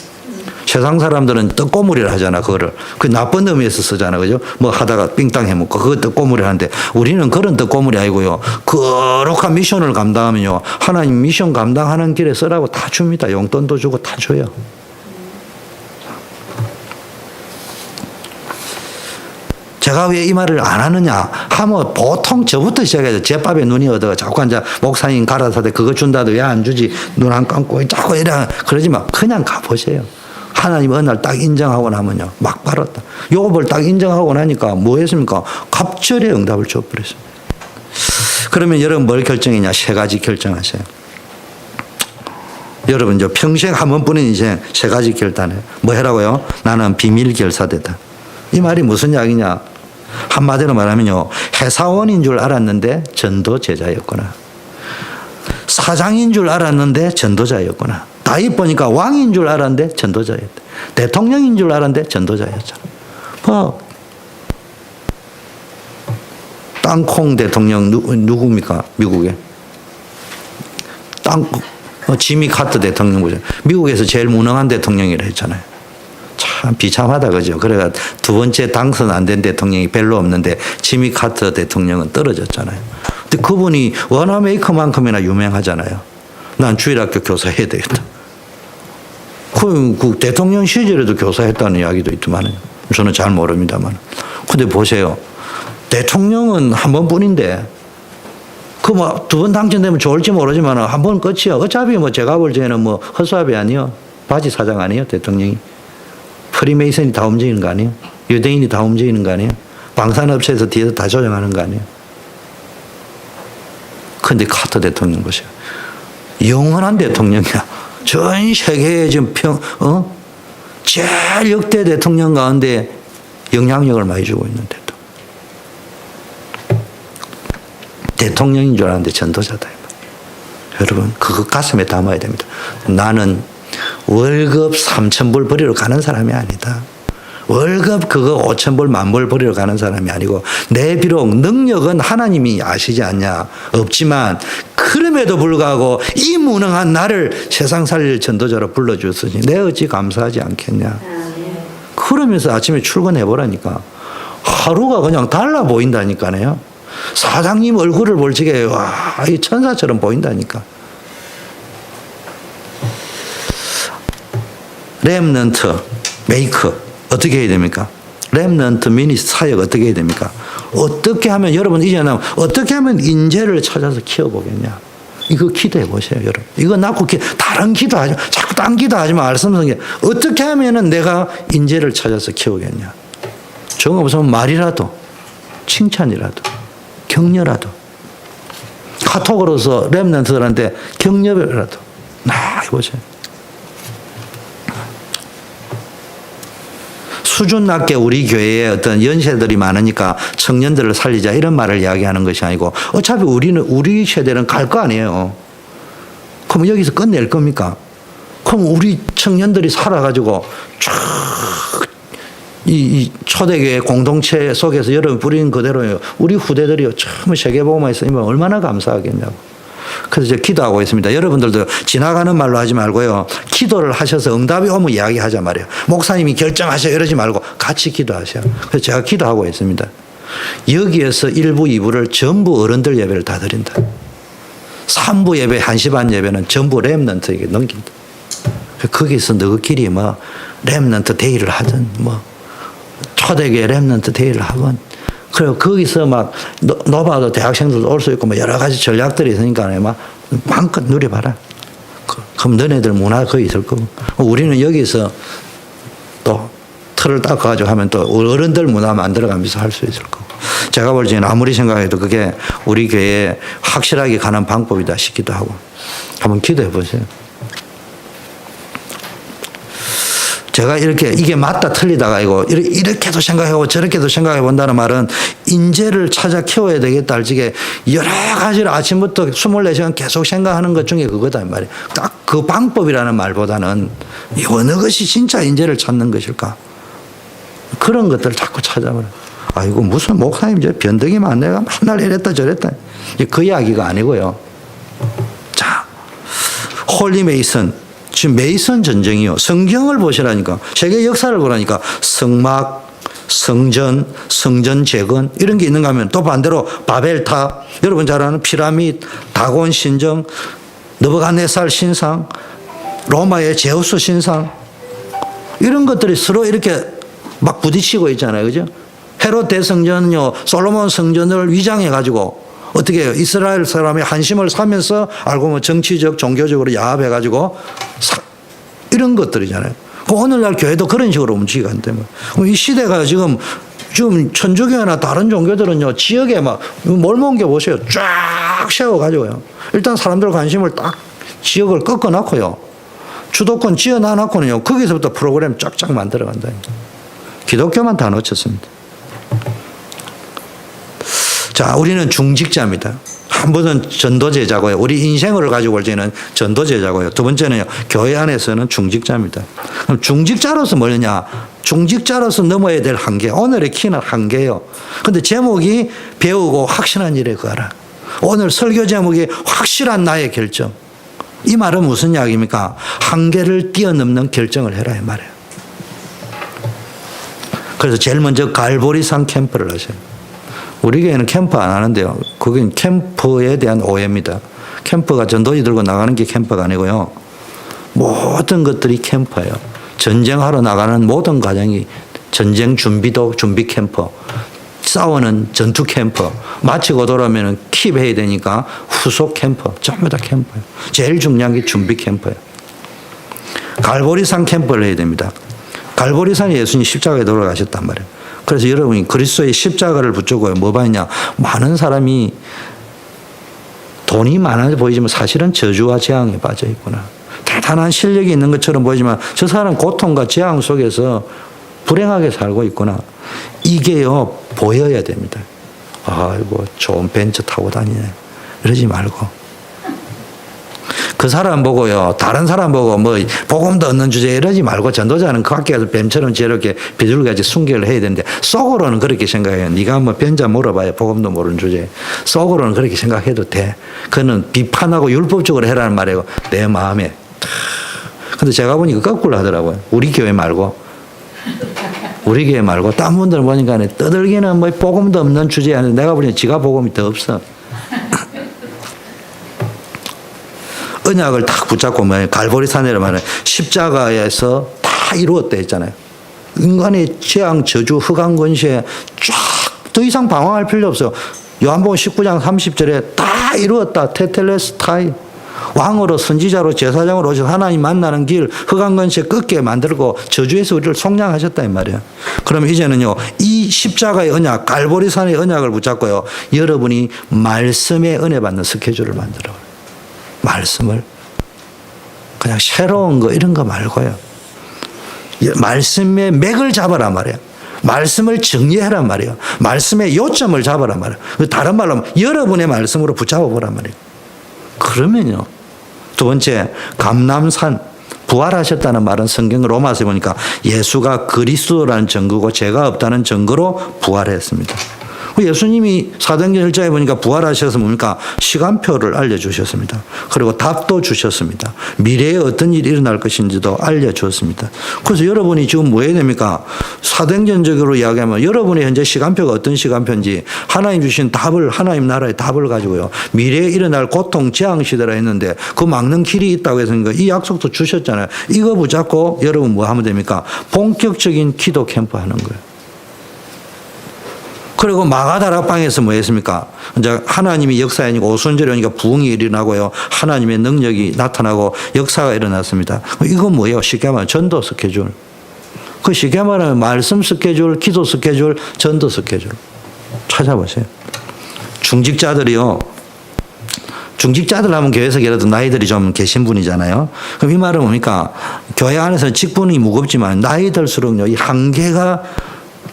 세상 사람들은 떡고물이라 하잖아, 그거를. 그 나쁜 의미에서 쓰잖아, 그죠? 뭐 하다가 삥땅 해먹고, 그거 떡고물이 하는데, 우리는 그런 떡고물이 아니고요, 거룩한 미션을 감당하면요, 하나님 미션 감당하는 길에 쓰라고 다 줍니다. 용돈도 주고 다 줘요. 제가 왜 이 말을 안 하느냐 하면 보통 저부터 시작해서 제밥에 눈이 어두워 자꾸 이제 목사님 가라사대 그거 준다도 왜 안 주지, 눈 안 감고 자꾸 이래 그러지 마. 그냥 가보세요. 하나님 어느 날 딱 인정하고 나면요, 막 받았다. 요겁을 딱 인정하고 나니까 뭐 했습니까? 갑절에 응답을 줘버렸습니다. 그러면 여러분 뭘 결정했냐? 3가지 결정하세요. 여러분 이제 평생 한 번뿐인 인생 3가지 결단해요. 뭐 해라고요? 나는 비밀 결사대다. 이 말이 무슨 이야기냐? 한마디로 말하면요, 회사원인 줄 알았는데 전도 제자였구나. 사장인 줄 알았는데 전도자였구나. 다윗 보니까 왕인 줄 알았는데 전도자였다. 대통령인 줄 알았는데 전도자였잖아. 뭐 땅콩 대통령 누굽니까? 미국에 지미 카터 대통령 보죠. 미국에서 제일 무능한 대통령이라 했잖아요. 참 비참하다, 그죠? 그래가 2번째 당선 안 된 대통령이 별로 없는데 지미 카터 대통령은 떨어졌잖아요. 근데 그분이 원어메이커만큼이나 유명하잖아요. 난 주일학교 교사해야 되겠다. 그 대통령 시절에도 교사했다는 이야기도 있더만요. 저는 잘 모릅니다만. 근데 보세요. 대통령은 한 번뿐인데, 그 뭐 2번 당선되면 좋을지 모르지만 한 번 끝이야. 어차피 뭐 제가 볼 때는 뭐 허수아비 아니요. 바지 사장 아니에요, 대통령이. 프리메이슨이 다 움직이는 거 아니에요? 유대인이 다 움직이는 거 아니에요? 방산업체에서 뒤에서 다 조정하는 거 아니에요? 근데 카터 대통령 보세요. 영원한 대통령이야. 전 세계에 지금 제일 역대 대통령 가운데 영향력을 많이 주고 있는 대통령. 대통령인 줄 알았는데 전도자다. 여러분, 그거 가슴에 담아야 됩니다. 나는 월급 3,000불 버리러 가는 사람이 아니다. 월급 그거 5,000불, 10,000불 버리러 가는 사람이 아니고, 내 비록 능력은 하나님이 아시지 않냐? 없지만, 그럼에도 불구하고 이 무능한 나를 세상 살릴 전도자로 불러주셨으니 내가 어찌 감사하지 않겠냐? 그러면서 아침에 출근해보라니까. 하루가 그냥 달라 보인다니까요. 사장님 얼굴을 볼 적에, 와, 이 천사처럼 보인다니까. 렘넌트 메이커 어떻게 해야 됩니까? 렘넌트 미니스 사역 어떻게 해야 됩니까? 어떻게 하면, 여러분 이제는 어떻게 하면 인재를 찾아서 키워보겠냐? 이거 기도해 보세요, 여러분. 이거 낳고 다른 기도하지, 자꾸 딴 기도하지 마. 말씀성에 어떻게 하면은 내가 인재를 찾아서 키우겠냐? 정 없으면 말이라도, 칭찬이라도, 격려라도, 카톡으로서 렘넌트들한테 격려라도 해보세요. 수준 낮게 우리 교회에 어떤 연세들이 많으니까 청년들을 살리자 이런 말을 이야기하는 것이 아니고, 어차피 우리 세대는 갈 거 아니에요. 그럼 여기서 끝낼 겁니까? 그럼 우리 청년들이 살아가지고 쫙 이 초대교회 공동체 속에서 여러분 부린 그대로요. 우리 후대들이요, 처음 세계복음화에 있으면 얼마나 감사하겠냐고. 그래서 제가 기도하고 있습니다. 여러분들도 지나가는 말로 하지 말고요, 기도를 하셔서 응답이 오면 이야기하자 말이에요. 목사님이 결정하셔 이러지 말고 같이 기도하세요. 그래서 제가 기도하고 있습니다. 여기에서 1부, 2부를 전부 어른들 예배를 다 드린다. 3부 예배, 1시 반 예배는 전부 렘넌트에게 넘긴다. 거기서 너희끼리 렘넌트 데이를 하든 초대교회 렘넌트 데이를 하건 그리고 거기서 막 노바도 대학생들도 올 수 있고 뭐 여러 가지 전략들이 있으니까 막 마음껏 누려봐라. 그럼 너네들 문화 거기 있을 거고. 우리는 여기서 또 틀을 닦아가지고 하면 또 어른들 문화 만들어가면서 할 수 있을 거고. 제가 볼 때는 아무리 생각해도 그게 우리 교회에 확실하게 가는 방법이다 싶기도 하고. 한번 기도해 보세요. 제가 이렇게 이게 맞다 틀리다가 이거 이렇게도 생각하고 저렇게도 생각해 본다는 말은 인재를 찾아 키워야 되겠다 할 적에 여러 가지를 아침부터 24시간 계속 생각하는 것 중에 그거다 이 말이에요. 딱 그 방법이라는 말보다는 어느 것이 진짜 인재를 찾는 것일까? 그런 것들을 자꾸 찾아보라. 아이고 무슨 목사님 저 변덕이만 내가 맨날 이랬다 저랬다. 그 이야기가 아니고요. 자, 홀리 메이슨. 지금 메이슨 전쟁이요. 성경을 보시라니까. 세계 역사를 보라니까. 성막, 성전, 성전 재건 이런 게 있는가 하면 또 반대로 바벨탑, 여러분 잘 아는 피라미드, 다곤 신정, 느부갓네살 신상, 로마의 제우스 신상 이런 것들이 서로 이렇게 막 부딪히고 있잖아요. 그죠? 헤롯 대성전은요. 솔로몬 성전을 위장해 가지고 어떻게 해요? 이스라엘 사람이 한심을 사면서 알고 보면 정치적, 종교적으로 야합해가지고 이런 것들이잖아요. 오늘날 교회도 그런 식으로 움직이고 한다면. 이 시대가 지금 천주교나 다른 종교들은요, 지역에 막 몰몬교 보세요. 쫙 세워가지고요. 일단 사람들 관심을 딱 지역을 꺾어놓고요. 주도권 지어놔놓고는요, 거기서부터 프로그램 쫙쫙 만들어간다. 기독교만 다 놓쳤습니다. 자, 우리는 중직자입니다. 한 번은 전도제자고요. 우리 인생을 가지고 볼 때는 전도제자고요. 두 번째는요, 교회 안에서는 중직자입니다. 그럼 중직자로서 뭐냐? 중직자로서 넘어야 될 한계. 오늘의 키는 한계예요. 근데 제목이 배우고 확실한 일에 거하라. 오늘 설교 제목이 확실한 나의 결정. 이 말은 무슨 이야기입니까? 한계를 뛰어넘는 결정을 해라 이 말이에요. 그래서 제일 먼저 갈보리산 캠프를 하셔요. 우리 교회는 캠프 안 하는데요. 그건 캠프에 대한 오해입니다. 캠프가 전도지 들고 나가는 게 캠프가 아니고요. 모든 것들이 캠프예요. 전쟁하러 나가는 모든 과정이 전쟁 준비도 준비 캠프, 싸우는 전투 캠프, 마치고 돌아오면 킵해야 되니까 후속 캠프, 전부 다 캠프예요. 제일 중요한 게 준비 캠프예요. 갈보리산 캠프를 해야 됩니다. 갈보리산에 예수님 십자가에 돌아가셨단 말이에요. 그래서 여러분이 그리스도의 십자가를 붙잡고 뭐 봤냐? 많은 사람이 돈이 많아 보이지만 사실은 저주와 재앙에 빠져 있구나. 대단한 실력이 있는 것처럼 보이지만 저 사람 고통과 재앙 속에서 불행하게 살고 있구나. 이게요, 보여야 됩니다. 아이고, 좋은 벤츠 타고 다니네. 이러지 말고. 그 사람 보고요, 다른 사람 보고 뭐 복음도 얻는 주제에 이러지 말고 전도자는 그 밖에 가서 뱀처럼 저렇게 비둘기같이 순결을 해야 되는데 속으로는 그렇게 생각해요. 네가 뭐 변자 물어봐야 복음도 모르는 주제에. 속으로는 그렇게 생각해도 돼. 그는 비판하고 율법적으로 해라는 말이에요. 내 마음에. 근데 제가 보니까 거꾸로 하더라고요. 우리 교회 말고. 우리 교회 말고 딴 분들 보니까 떠들기는 뭐 복음도 없는 주제에 하는데 내가 보니 지가 복음이 더 없어. 언약을 딱 붙잡고 뭐 갈보리산이라 말은 십자가에서 다 이루었다 했잖아요. 인간의 재앙, 저주, 흑암 권세 쫙 더 이상 방황할 필요 없어요. 요한복음 19장 30절에 다 이루었다. 테텔레스타이. 왕으로 선지자로 제사장으로 오셔서 하나님 만나는 길, 흑암 권세 꺾게 만들고 저주에서 우리를 속량하셨다 이 말이에요. 그럼 이제는요, 이 십자가의 언약, 갈보리산의 언약을 붙잡고요, 여러분이 말씀의 은혜 받는 스케줄을 만들어요. 말씀을 그냥 새로운 거 이런 거 말고요. 말씀의 맥을 잡아라 말이에요. 말씀을 정리해라 말이에요. 말씀의 요점을 잡아라 말이에요. 다른 말로 하면 여러분의 말씀으로 붙잡아 보라 말이에요. 그러면요. 두 번째, 감람산 부활하셨다는 말은 성경 로마서에 보니까 예수가 그리스도라는 증거고 죄가 없다는 증거로 부활했습니다. 예수님이 사도행전 1장에 보니까 부활하셔서 뭡니까? 시간표를 알려주셨습니다. 그리고 답도 주셨습니다. 미래에 어떤 일이 일어날 것인지도 알려주었습니다. 그래서 여러분이 지금 뭐 해야 됩니까? 사도행전적으로 이야기하면 여러분의 현재 시간표가 어떤 시간표인지 하나님 주신 답을, 하나님 나라의 답을 가지고요, 미래에 일어날 고통, 재앙 시대라 했는데 그 막는 길이 있다고 해서 이 약속도 주셨잖아요. 이거 붙잡고 여러분 뭐 하면 됩니까? 본격적인 기도 캠프 하는 거예요. 그리고 마가다락방에서 뭐 했습니까? 이제 하나님이 역사에 아니고 오순절이 오니까 부흥이 일어나고요. 하나님의 능력이 나타나고 역사가 일어났습니다. 이건 뭐예요? 쉽게 말하면 전도 스케줄. 그 쉽게 말하면 말씀 스케줄, 기도 스케줄, 전도 스케줄. 찾아보세요. 중직자들이요. 중직자들 하면 교회에서 그래도 나이들이 좀 계신 분이잖아요. 그럼 이 말은 뭡니까? 교회 안에서 직분이 무겁지만 나이 들수록요, 이 한계가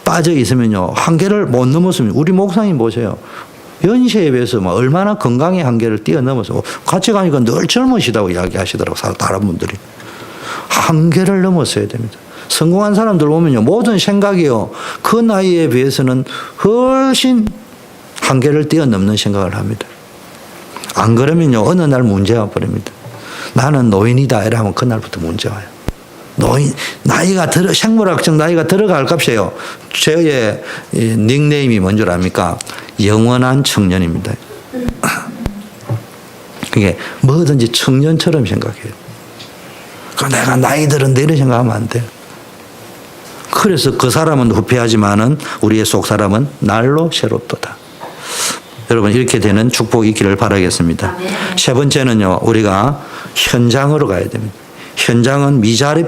빠져 있으면요, 한계를 못 넘었으면, 우리 목사님 보세요. 연세에 비해서 막 얼마나 건강의 한계를 뛰어넘어서 같이 가니까 늘 젊으시다고 이야기하시더라고요. 다른 분들이. 한계를 넘었어야 됩니다. 성공한 사람들 보면요, 모든 생각이요, 그 나이에 비해서는 훨씬 한계를 뛰어넘는 생각을 합니다. 안 그러면요, 어느 날 문제가 버립니다. 나는 노인이다 이러면 그날부터 문제 와요. 노인, 나이가 생물학적 나이가 들어갈 값이에요. 저의 닉네임이 뭔 줄 압니까? 영원한 청년입니다. 그게 뭐든지 청년처럼 생각해요. 내가 나이 들은데 이런 생각하면 안 돼요. 그래서 그 사람은 후패하지만은 우리의 속 사람은 날로 새롭도다. 여러분, 이렇게 되는 축복이 있기를 바라겠습니다. 세 번째는요, 우리가 현장으로 가야 됩니다. 현장은 미자립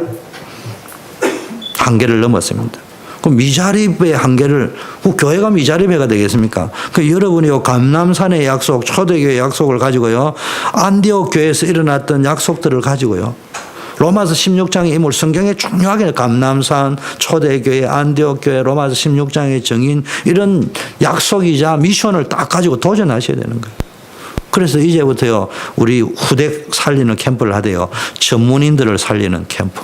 한계를 넘었습니다. 그럼 미자립의 한계를, 교회가 미자립회가 되겠습니까? 여러분이 감람산의 약속, 초대교회 약속을 가지고요, 안디옥 교회에서 일어났던 약속들을 가지고요, 로마서 16장의 인물, 성경에 중요하게 감람산, 초대교회, 안디옥 교회, 로마서 16장의 정인, 이런 약속이자 미션을 딱 가지고 도전하셔야 되는 거예요. 그래서 이제부터요, 우리 후대 살리는 캠프를 하대요. 전문인들을 살리는 캠프,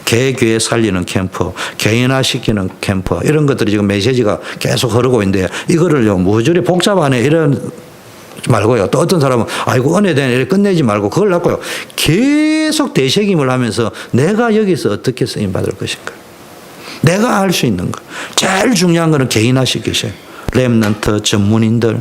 개교회 살리는 캠프, 개인화시키는 캠프, 이런 것들이 지금 메시지가 계속 흐르고 있는데, 이거를요, 뭐 저리 복잡하네, 이런 말고요. 또 어떤 사람은 아이고 은혜되네 이렇게 끝내지 말고 그걸 갖고요, 계속 대책임을 하면서 내가 여기서 어떻게 쓰임 받을 것인가, 내가 할 수 있는 거. 제일 중요한 거는 개인화 시키셔요. 렘넌트 전문인들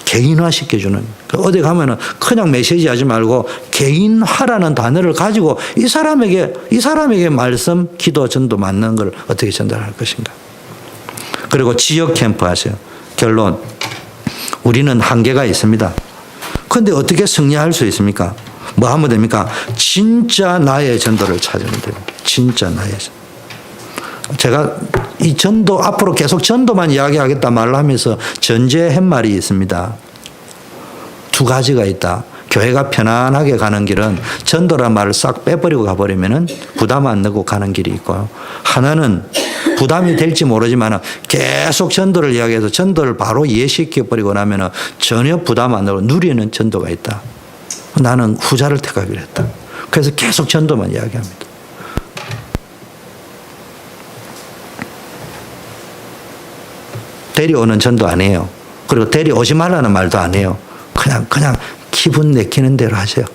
개인화 시켜주는. 어디 가면은 그냥 메시지 하지 말고 개인화라는 단어를 가지고 이 사람에게 말씀, 기도, 전도 맞는 걸 어떻게 전달할 것인가. 그리고 지역 캠프 하세요. 결론, 우리는 한계가 있습니다. 그런데 어떻게 승리할 수 있습니까? 뭐 하면 됩니까? 진짜 나의 전도를 찾으면 됩니다. 진짜 나의 전도. 제가 이 전도, 앞으로 계속 전도만 이야기하겠다 말을 하면서 전제한 말이 있습니다. 두 가지가 있다. 교회가 편안하게 가는 길은 전도란 말을 싹 빼버리고 가버리면 부담 안 넣고 가는 길이 있고요. 하나는 부담이 될지 모르지만 계속 전도를 이야기해서 전도를 바로 이해시켜버리고 나면 전혀 부담 안 넣고 누리는 전도가 있다. 나는 후자를 택하기로 했다. 그래서 계속 전도만 이야기합니다. 데려오는 전도 안 해요. 그리고 데려오지 말라는 말도 안 해요. 그냥 기분 내키는 대로 하세요.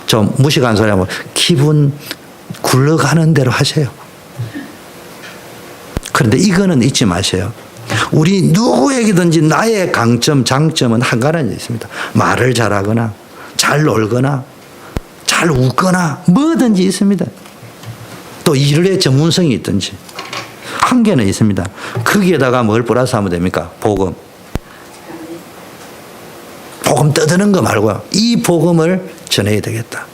좀 무식한 소리 하면 기분 굴러가는 대로 하세요. 그런데 이거는 잊지 마세요. 우리 누구에게든지 나의 강점, 장점은 한 가지 있습니다. 말을 잘하거나 잘 놀거나 잘 웃거나 뭐든지 있습니다. 또 일의 전문성이 있든지 한계는 있습니다. 거기에다가 뭘 플러스 하면 됩니까? 복음. 복음 떠드는 거 말고요. 이 복음을 전해야 되겠다.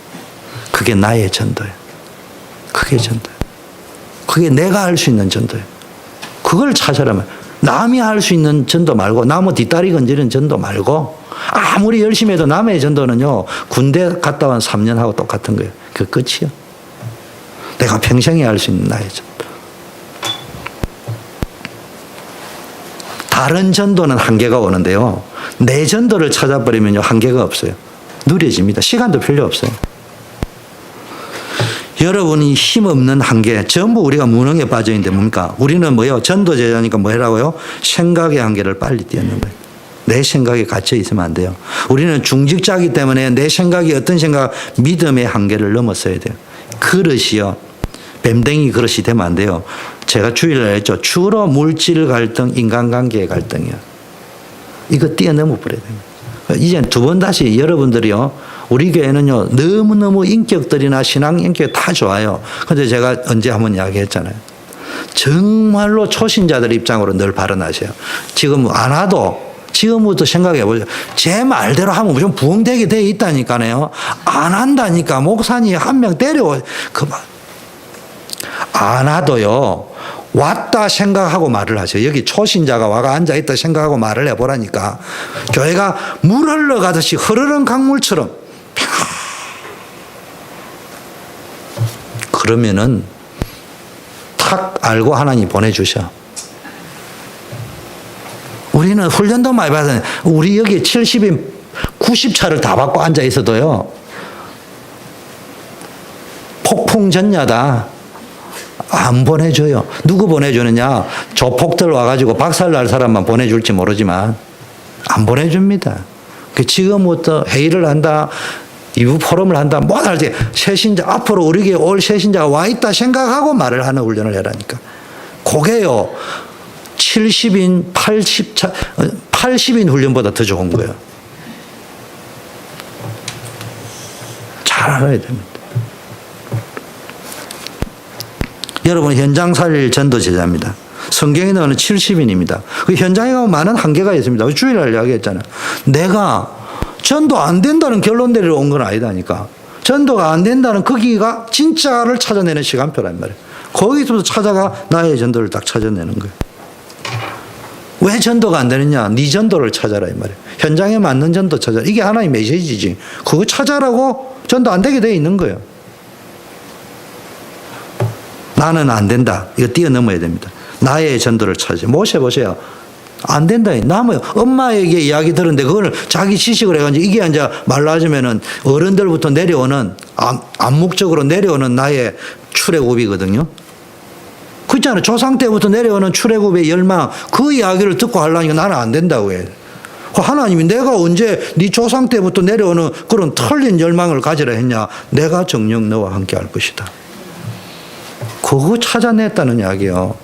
그게 나의 전도예요. 그게 전도예요. 그게 내가 할 수 있는 전도예요. 그걸 찾으라면 남이 할 수 있는 전도 말고, 나무 뒷다리 건지는 전도 말고, 아무리 열심히 해도 남의 전도는요, 군대 갔다 온 3년하고 똑같은 거예요. 그 끝이요. 내가 평생에 할 수 있는 나의 전도. 다른 전도는 한계가 오는데요, 내 전도를 찾아버리면요, 한계가 없어요. 누려집니다. 시간도 필요 없어요. 여러분이 힘없는 한계, 전부 우리가 무능에 빠져 있는데 뭡니까? 우리는 뭐예요? 전도제자니까 뭐 해라고요? 생각의 한계를 빨리 뛰는 거예요. 내 생각에 갇혀 있으면 안 돼요. 우리는 중직자이기 때문에 내 생각이 어떤 생각, 믿음의 한계를 넘었어야 돼요. 그릇이요, 뱀댕이 그릇이 되면 안 돼요. 제가 주일날 했죠. 주로 물질 갈등, 인간관계의 갈등이요. 이거 뛰어넘어 버려야 됩니다. 이제 두 번 다시 여러분들이요, 우리 교회는요, 너무너무 인격들이나 신앙 인격 다 좋아요. 근데 제가 언제 한번 이야기했잖아요. 정말로 초신자들 입장으로 늘 발언하세요. 지금 안 와도 지금부터 생각해 보죠. 제 말대로 하면 무조건 부흥되게 돼 있다니까요. 안 한다니까. 목사님 한 명 데려오. 안 와도요. 왔다 생각하고 말을 하세요. 여기 초신자가 와가 앉아있다 생각하고 말을 해보라니까. 교회가 물 흘러가듯이 흐르는 강물처럼. 그러면은 탁 알고 하나님 보내주셔. 우리는 훈련도 많이 받았는데 우리 여기 70인 90차를 다 받고 앉아 있어도요. 폭풍전야다. 안 보내줘요. 누구 보내주느냐? 조폭들 와가지고 박살날 사람만 보내줄지 모르지만 안 보내줍니다. 지금부터 회의를 한다. 이후 포럼을 한다. 뭐 할지 새신자 앞으로 우리 교회 올 새신자가 와 있다 생각하고 말을 하는 훈련을 해라니까. 그게요. 70인 80인 훈련보다 더 좋은 거예요. 잘 알아야 됩니다. 여러분 현장 살릴 전도 제자입니다. 성경에 나오는 70인입니다. 그 현장에 가면 많은 한계가 있습니다. 주일날 이야기했잖아요. 내가 전도 안 된다는 결론 내리러 온 건 아니다니까. 전도가 안 된다는 거기가 진짜를 찾아내는 시간표란 말이에요. 거기서부터 찾아가 나의 전도를 딱 찾아내는 거예요. 왜 전도가 안 되느냐? 네 전도를 찾아라 이 말이에요. 현장에 맞는 전도 찾아라. 이게 하나의 메시지지. 그거 찾아라고 전도 안 되게 돼 있는 거예요. 나는 안 된다. 이거 뛰어넘어야 됩니다. 나의 전도를 찾으세요. 모세 보세요. 안 된다. 남의 엄마에게 이야기 들었는데 그걸 자기 지식을 해가지고 이게 이제 말로 하자면은 어른들부터 내려오는 암묵적으로 내려오는 나의 출애굽이거든요. 그렇잖아요. 조상 때부터 내려오는 출애굽의 열망 그 이야기를 듣고 하려니까 나는 안 된다고 해. 하나님이 내가 언제 네 조상 때부터 내려오는 그런 털린 열망을 가지라 했냐. 내가 정녕 너와 함께 할 것이다. 그거 찾아냈다는 이야기예요.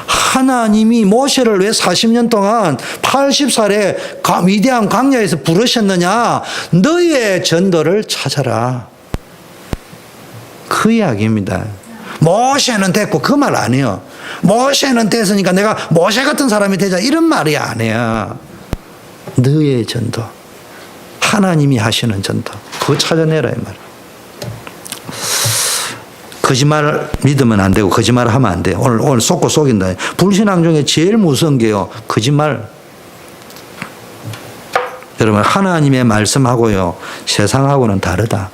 하나님이 모세를 왜 40년 동안 80살에 위대한 광야에서 부르셨느냐. 너의 전도를 찾아라. 그 이야기입니다. 모세는 됐고 그 말 아니에요. 모세는 됐으니까 내가 모세 같은 사람이 되자 이런 말이 아니야. 너의 전도. 하나님이 하시는 전도. 그거 찾아내라 이 말. 거짓말을 믿으면 안 되고 거짓말을 하면 안 돼요. 오늘 속고 속인다. 불신앙 중에 제일 무서운 게요. 거짓말. 여러분 하나님의 말씀하고요. 세상하고는 다르다.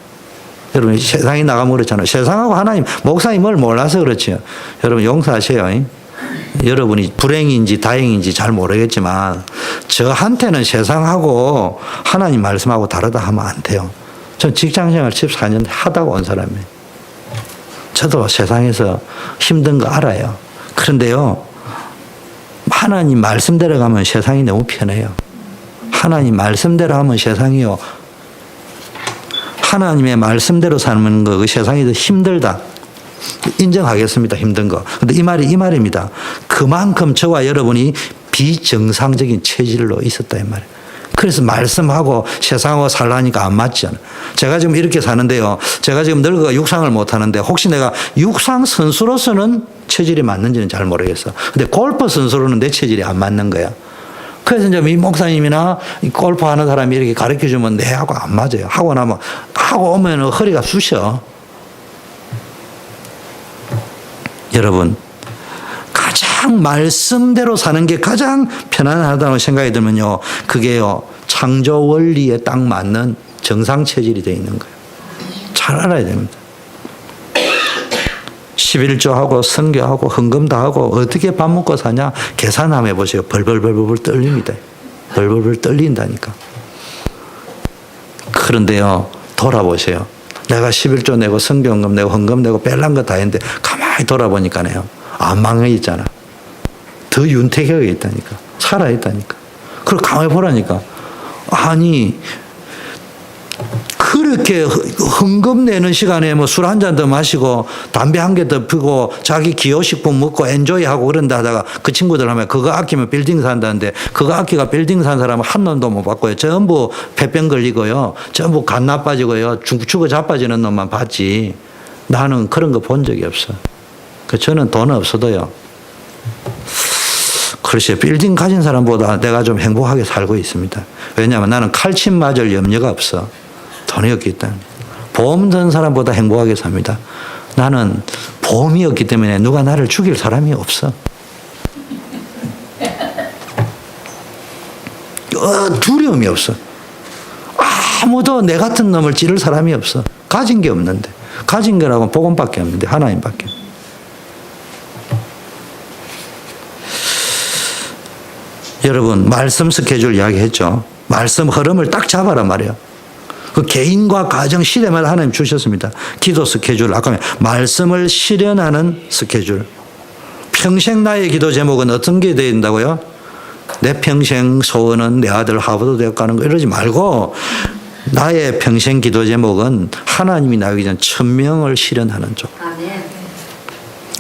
여러분 세상이 나가면 그렇잖아요. 세상하고 하나님 목사님이 뭘 몰라서 그렇죠. 여러분 용서하세요. 여러분이 불행인지 다행인지 잘 모르겠지만 저한테는 세상하고 하나님 말씀하고 다르다 하면 안 돼요. 전 직장생활 14년 하다가 온 사람이에요. 저도 세상에서 힘든 거 알아요. 그런데요, 하나님 말씀대로 가면 세상이 너무 편해요. 하나님 말씀대로 하면 세상이요. 하나님의 말씀대로 사는 거, 그 세상이 더 힘들다. 인정하겠습니다. 힘든 거. 근데 이 말이 이 말입니다. 그만큼 저와 여러분이 비정상적인 체질로 있었다 이 말이에요. 그래서 말씀하고 세상하고 살라니까 안 맞잖아요. 제가 지금 이렇게 사는데요. 제가 지금 늙어 육상을 못 하는데 혹시 내가 육상 선수로서는 체질이 맞는지는 잘 모르겠어. 근데 골프 선수로는 내 체질이 안 맞는 거야. 그래서 이제 이 목사님이나 이 골프 하는 사람이 이렇게 가르쳐 주면 내하고 안 맞아요. 하고 나면 하고 오면 허리가 쑤셔. 여러분 가장 말씀대로 사는 게 가장 편안하다고 생각이 들면요. 그게요. 창조 원리에 딱 맞는 정상 체질이 되어 있는 거예요. 잘 알아야 됩니다. 11조하고 선교하고 헌금도 하고 어떻게 밥 먹고 사냐 계산 한번 해보세요. 벌벌벌벌 떨립니다. 벌벌벌 떨린다니까. 그런데요. 돌아보세요. 내가 11조 내고 선교헌금 내고 헌금 내고 뺄란 거 다 했는데 가만히 돌아보니까요. 안 망해 있잖아. 더 윤택하게 있다니까. 살아있다니까. 그걸 가만히 보라니까. 아니 그렇게 헌금 내는 시간에 뭐 술 한 잔 더 마시고 담배 한 개 더 피고 자기 기호식품 먹고 엔조이하고 그런다 하다가 그 친구들 하면 그거 아끼면 빌딩 산다는데 그거 아끼가 빌딩 산 사람은 한 놈도 못 받고요. 전부 폐병 걸리고요. 전부 간 나빠지고요. 죽어 자빠지는 놈만 봤지. 나는 그런 거 본 적이 없어. 저는 돈 없어도요. 글쎄, 빌딩 가진 사람보다 내가 좀 행복하게 살고 있습니다. 왜냐하면 나는 칼침 맞을 염려가 없어. 돈이 없기 때문에. 보험 든 사람보다 행복하게 삽니다. 나는 보험이 없기 때문에 누가 나를 죽일 사람이 없어. 두려움이 없어. 아무도 내 같은 놈을 찌를 사람이 없어. 가진 게 없는데. 가진 거라고는 복음밖에 없는데, 하나님밖에. 여러분, 말씀 스케줄 이야기했죠. 말씀 흐름을 딱 잡아라 말이에요. 그 개인과 가정 시대마다 하나님 주셨습니다. 기도 스케줄, 아까 말씀을 실현하는 스케줄. 평생 나의 기도 제목은 어떤 게 되어야 된다고요? 내 평생 소원은 내 아들 하버드 대학 가는 거 이러지 말고, 나의 평생 기도 제목은 하나님이 나에게 전 1000명을 실현하는 쪽.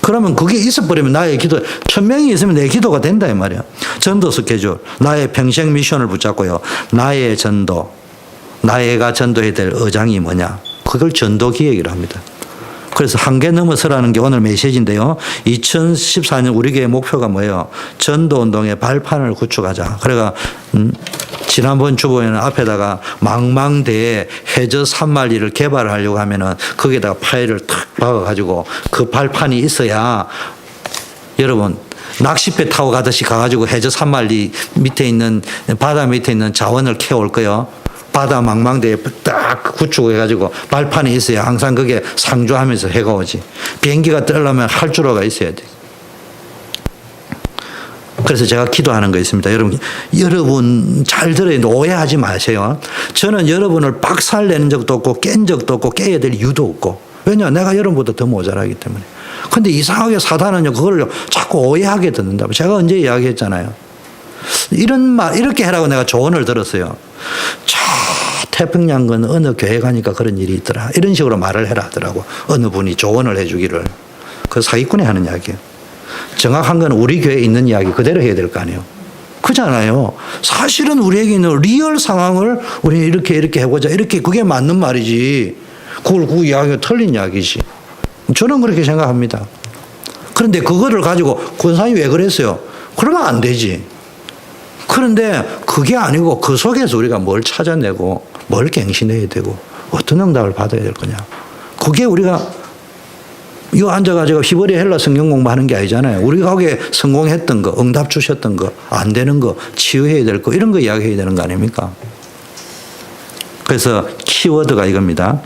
그러면 그게 있어버리면 나의 기도, 1000명이 있으면 내 기도가 된다 이 말이야. 전도 스케줄, 나의 평생 미션을 붙잡고요. 나의 전도, 나의가 전도해야 될 의장이 뭐냐? 그걸 전도 기획이라 합니다. 그래서 한계 넘어서라는 게 오늘 메시지인데요. 2014년 우리 교회 목표가 뭐예요? 전도 운동의 발판을 구축하자. 그래가 지난번 주보에는 앞에다가 망망대해 해저 산만리를 개발하려고 하면은 거기에다가 파일을 탁 박아가지고 그 발판이 있어야 여러분 낚시배 타고 가듯이 가가지고 해저 산만리 밑에 있는 바다 밑에 있는 자원을 캐올 거요. 바다 망망대에 딱 구축해가지고 발판이 있어야 항상 그게 상주하면서 해가 오지. 비행기가 뜨려면 활주로가 있어야 돼. 그래서 제가 기도하는 거 있습니다. 여러분 잘 들어야 돼. 오해하지 마세요. 저는 여러분을 박살내는 적도 없고 깬 적도 없고 깨야 될 이유도 없고. 왜냐? 내가 여러분보다 더 모자라기 때문에. 근데 이상하게 사단은요, 그걸 자꾸 오해하게 듣는다. 제가 언제 이야기했잖아요. 이렇게 해라고 내가 조언을 들었어요. 태평양건 어느 교회 가니까 그런 일이 있더라. 이런 식으로 말을 해라 하더라고. 어느 분이 조언을 해주기를. 그 사기꾼이 하는 이야기예요. 정확한 건 우리 교회에 있는 이야기 그대로 해야 될 거 아니에요. 그잖아요. 사실은 우리에게 있는 리얼 상황을 우리 이렇게 해보자. 이렇게 그게 맞는 말이지. 그 이야기가 틀린 이야기지. 저는 그렇게 생각합니다. 그런데 그거를 가지고 권사님이 왜 그랬어요? 그러면 안 되지. 그런데 그게 아니고 그 속에서 우리가 뭘 찾아내고 뭘 갱신해야 되고 어떤 응답을 받아야 될 거냐. 그게 우리가 이거 앉아가지고 히브리 헬라 성경 공부하는 게 아니잖아요. 우리가 거기에 성공했던 거, 응답 주셨던 거, 안 되는 거, 치유해야 될 거 이런 거 이야기해야 되는 거 아닙니까? 그래서 키워드가 이겁니다.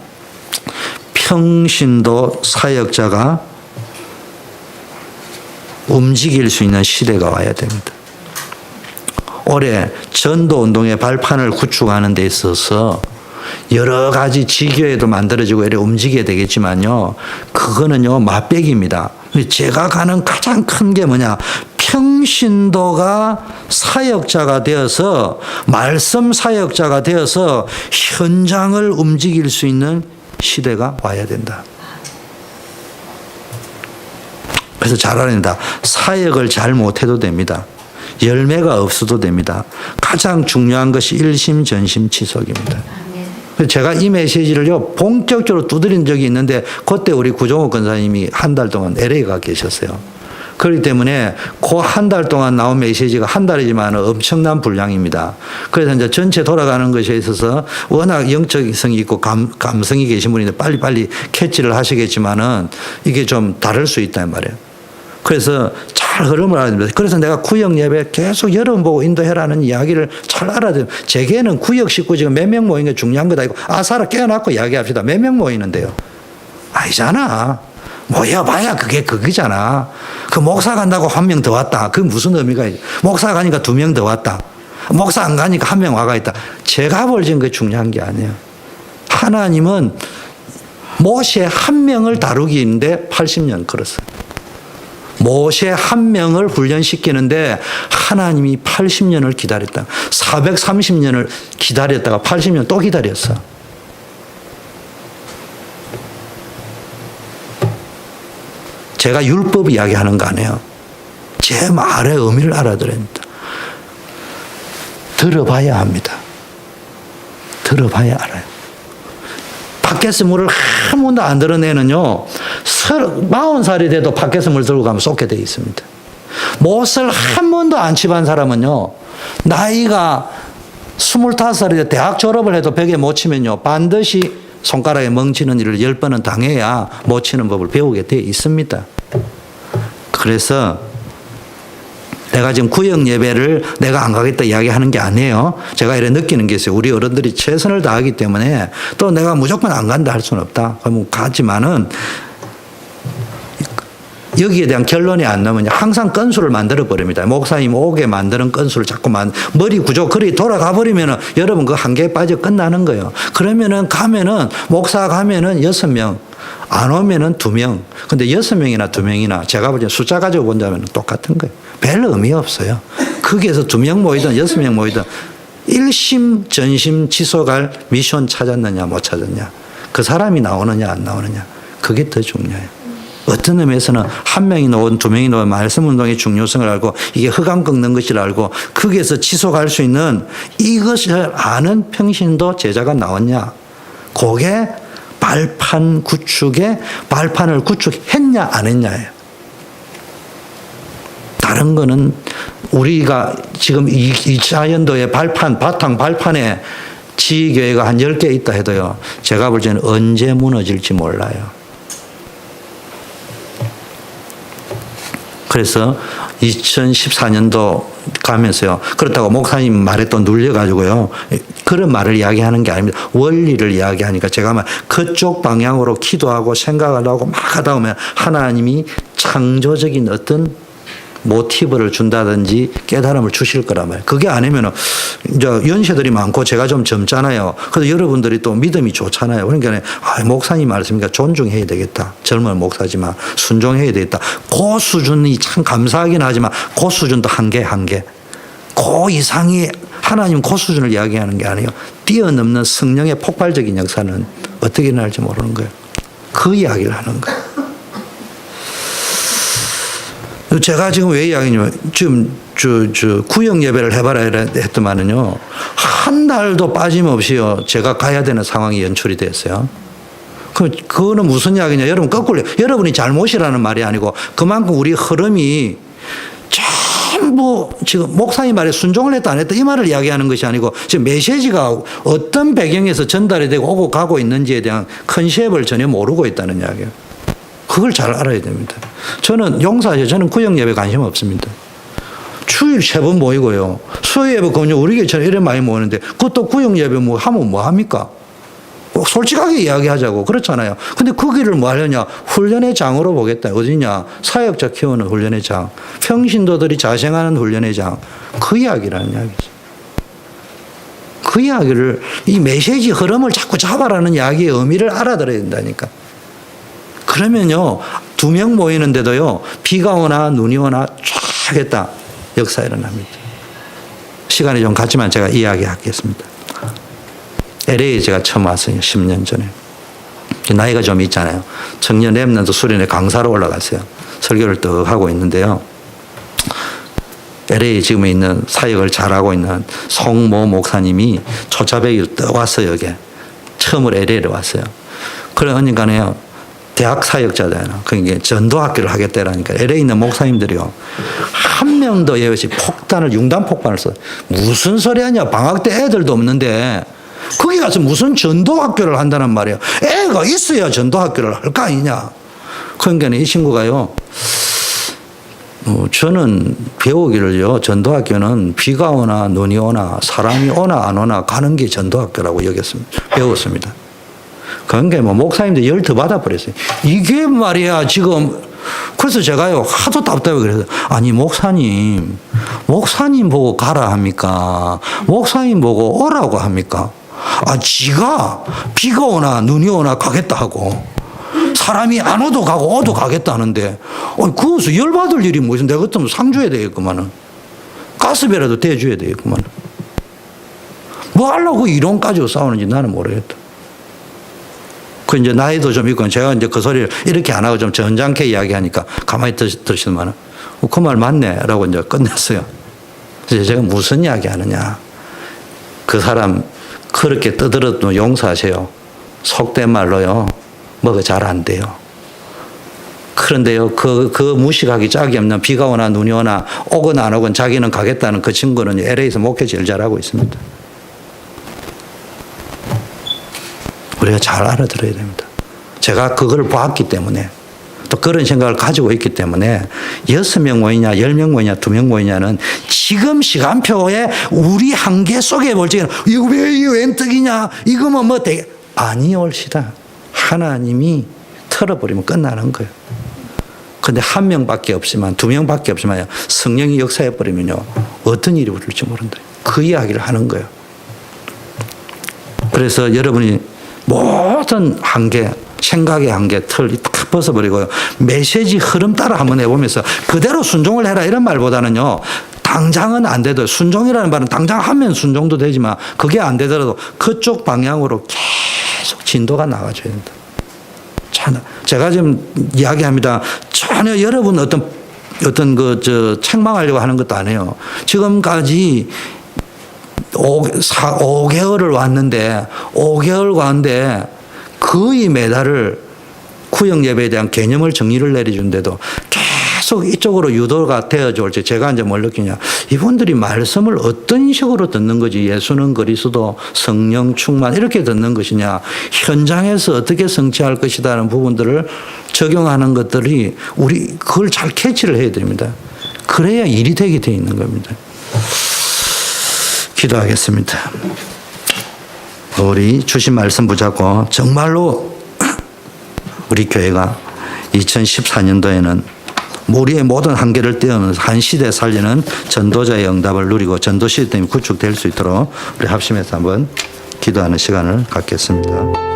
평신도 사역자가 움직일 수 있는 시대가 와야 됩니다. 올해 전도운동의 발판을 구축하는 데 있어서 여러 가지 지교회도 만들어지고 이렇게 움직여야 되겠지만요. 그거는요, 맛배기입니다. 제가 가는 가장 큰 게 뭐냐. 평신도가 사역자가 되어서, 말씀 사역자가 되어서 현장을 움직일 수 있는 시대가 와야 된다. 그래서 잘 알아야 된다. 사역을 잘 못해도 됩니다. 열매가 없어도 됩니다. 가장 중요한 것이 일심전심치속입니다. 제가 이 메시지를요 본격적으로 두드린 적이 있는데 그때 우리 구종욱 권사님이 한 달 동안 LA 가 계셨어요. 그렇기 때문에 그 한 달 동안 나온 메시지가 한 달이지만 엄청난 분량입니다. 그래서 이제 전체 돌아가는 것에 있어서 워낙 영적성이 있고 감성이 계신 분인데 빨리빨리 캐치를 하시겠지만은 이게 좀 다를 수 있단 말이에요. 그래서 잘 흐름을 알아야 됩니다. 그래서 내가 구역 예배 계속 여러분 보고 인도해라는 이야기를 잘 알아야 제게는 구역 식구 지금 몇 명 모이는 게 중요한 거다. 아사라 깨어났고 이야기합시다. 몇 명 모이는데요? 아니잖아. 모여봐야 그게 그거잖아. 그 목사 간다고 한 명 더 왔다. 그게 무슨 의미가 있지? 목사 가니까 2명 더 왔다. 목사 안 가니까 1명 와가 있다. 제가 벌진 게 중요한 게 아니에요. 하나님은 모세 1명을 다루기인데 80년 걸었어요. 모세 1명을 훈련시키는데 하나님이 80년을 기다렸다. 430년을 기다렸다가 80년 또 기다렸어. 제가 율법 이야기하는 거 아니에요. 제 말의 의미를 알아들어야 합니다. 들어봐야 합니다. 들어봐야 알아요. 밖에서 물을 한 번도 안 들어내는요, 40살이 돼도 밖에서 물 들고 가면 쏟게 되어 있습니다. 못을 한 번도 안 취한 사람은요, 나이가 25살에 대학 졸업을 해도 벽에 못 치면요, 반드시 손가락에 멍치는 일을 10번은 당해야 못 치는 법을 배우게 되어 있습니다. 그래서 내가 지금 구역 예배를 내가 안 가겠다 이야기하는 게 아니에요. 제가 이래 느끼는 게 있어요. 우리 어른들이 최선을 다하기 때문에 또 내가 무조건 안 간다 할 수는 없다. 그럼 가지만은 여기에 대한 결론이 안 나면 항상 건수를 만들어 버립니다. 목사님 오게 만드는 건수를 자꾸 머리 구조 그리 돌아가 버리면은 여러분 그 한계에 빠져 끝나는 거예요. 그러면은 가면은 목사 가면은 6명, 안 오면은 2명. 근데 6명이나 2명이나 제가 볼 때 숫자 가지고 본다면 똑같은 거예요. 별 의미 없어요. 거기에서 2명 모이든 6명 모이든 일심 전심 지속할 미션 찾았느냐 못 찾았냐, 그 사람이 나오느냐 안 나오느냐, 그게 더 중요해요. 어떤 의미에서는 1명이 나오든 2명이 나오든 말씀운동의 중요성을 알고 이게 흑암 꺾는 것을 알고 거기에서 지속할 수 있는 이것을 아는 평신도 제자가 나왔냐, 그게 발판 구축에 발판을 구축했냐 안 했냐예요. 다른 거는 우리가 지금 2차 연도의 발판, 바탕 발판에 지교회가 한 10개 있다 해도요, 제가 볼 때는 언제 무너질지 몰라요. 그래서 2014년도 가면서요, 그렇다고 목사님 말에 또 눌려가지고요, 그런 말을 이야기하는 게 아닙니다. 원리를 이야기하니까 제가 막 그쪽 방향으로 기도하고 생각을 하고 막 하다 보면 하나님이 창조적인 어떤 모티브를 준다든지 깨달음을 주실 거란 말이에요. 그게 아니면은 이제 연세들이 많고 제가 좀 젊잖아요. 그래서 여러분들이 또 믿음이 좋잖아요. 그러니까 목사님 말씀이니까 존중해야 되겠다. 젊은 목사지만 순종해야 되겠다. 그 수준이 참 감사하긴 하지만 그 수준도 한계. 그 이상이 하나님 그 수준을 이야기하는 게 아니에요. 뛰어넘는 성령의 폭발적인 역사는 어떻게 일어날지 모르는 거예요. 그 이야기를 하는 거예요. 제가 지금 왜 이야기냐면 지금 구역 예배를 해봐라 했더만은요, 한 달도 빠짐없이요 제가 가야 되는 상황이 연출이 됐어요. 그거는 무슨 이야기냐? 여러분 거꾸로 여러분이 잘못이라는 말이 아니고 그만큼 우리 흐름이 전부 지금 목사님 말에 순종을 했다 안 했다 이 말을 이야기하는 것이 아니고 지금 메시지가 어떤 배경에서 전달이 되고 오고 가고 있는지에 대한 컨셉을 전혀 모르고 있다는 이야기예요. 그걸 잘 알아야 됩니다. 저는 용사죠. 저는 구역 예배 관심 없습니다. 주일 3번 모이고요. 수요 예배 그냥 우리 교회처럼 이래 많이 모이는데 그것도 구역 예배 뭐 하면 뭐 합니까? 솔직하게 이야기하자고. 그렇잖아요. 근데 거기를 뭐 하려냐? 훈련의 장으로 보겠다. 어디냐? 사역자 키우는 훈련의 장. 평신도들이 자생하는 훈련의 장. 그 이야기라는 이야기죠. 그 이야기를, 이 메시지 흐름을 자꾸 잡아라는 이야기의 의미를 알아들어야 된다니까. 그러면요, 2명 모이는데도요, 비가 오나 눈이 오나 쫙 했다. 역사 일어납니다. 시간이 좀 갔지만 제가 이야기하겠습니다. LA 제가 처음 왔어요. 10년 전에. 나이가 좀 있잖아요. 청년 랩런트 수련회 강사로 올라갔어요. 설교를 또 하고 있는데요. LA 지금에 있는 사역을 잘하고 있는 송모 목사님이 초차배기로 떠 왔어요. 여기에. 처음으로 LA를 왔어요. 그러니까요. 대학 사역자잖아요. 그러니까 전도학교를 하겠다라니까 LA에 있는 목사님들이요. 한 명도 예외 없이 폭탄을, 융단 폭탄을 써. 무슨 소리 하냐. 방학 때 애들도 없는데 거기 가서 무슨 전도학교를 한다는 말이에요. 애가 있어야 전도학교를 할 거 아니냐. 그러니까 이 친구가요. 저는 배우기를요. 전도학교는 비가 오나 눈이 오나 사람이 오나 안 오나 가는 게 전도학교라고 배웠습니다. 그러니까 뭐 목사님들 열 더 받아버렸어요. 이게 말이야 지금. 그래서 제가요 하도 답답해. 그래서 아니 목사님 보고 가라 합니까? 목사님 보고 오라고 합니까? 지가 비가 오나 눈이 오나 가겠다 하고 사람이 안 오도 가고 오도 가겠다 하는데 그것을 열받을 일이 뭐 있어. 내가 같으면 상 줘야 되겠구만은. 가스배라도 대줘야 되겠구만. 뭐 하려고 이론 가지고 싸우는지 나는 모르겠다. 그 이제 나이도 좀 있고 제가 이제 그 소리를 이렇게 안 하고 좀 점잖게 이야기하니까 가만히 들으시더만은 그 말 맞네라고 이제 끝냈어요. 그래서 제가 무슨 이야기 하느냐. 그 사람 그렇게 떠들어도 용서하세요. 속된 말로요. 뭐가 잘 안 돼요. 그런데요, 그 무식하기 짝이 없는 비가 오나 눈이 오나 오건 안 오건 자기는 가겠다는 그 친구는 LA에서 목회 제일 잘하고 있습니다. 우리가 잘 알아들어야 됩니다. 제가 그걸 봤기 때문에 또 그런 생각을 가지고 있기 때문에 6명 모이냐 10명 모이냐 2명 모이냐는 지금 시간표에 우리 한계 속에 볼 적에는 이거 왜 웬 떡이냐 이거면 뭐 되게 아니올시다. 하나님이 털어버리면 끝나는 거예요. 근데 한 명밖에 없지만 2명밖에 없지만 성령이 역사해버리면요 어떤 일이 벌어질지 모른다. 그 이야기를 하는 거예요. 그래서 여러분이 모든 한계 생각의 한계 틀 탁 벗어버리고요. 메시지 흐름 따라 한번 해보면서 그대로 순종을 해라 이런 말보다는요. 당장은 안 돼도 순종이라는 말은 당장 하면 순종도 되지만 그게 안 되더라도 그쪽 방향으로 계속 진도가 나가줘야 된다. 제가 지금 이야기합니다. 전혀 여러분 어떤 책망하려고 하는 것도 아니에요. 지금까지 5개월을 왔는데 5개월 가운데 거의 매달을 구역 예배에 대한 개념을 정리를 내려준데도 계속 이쪽으로 유도가 되어줄지 제가 이제 뭘 느끼냐. 이분들이 말씀을 어떤 식으로 듣는 거지. 예수는 그리스도 성령 충만 이렇게 듣는 것이냐. 현장에서 어떻게 성취할 것이라는 부분들을 적용하는 것들이 우리 그걸 잘 캐치를 해야 됩니다. 그래야 일이 되게 돼 있는 겁니다. 기도하겠습니다. 우리 주신 말씀 붙잡고 정말로 우리 교회가 2014년도에는 우리의 모든 한계를 뛰어넘어서 한 시대 살리는 전도자의 응답을 누리고 전도 시스템이 구축될 수 있도록 우리 합심해서 한번 기도하는 시간을 갖겠습니다.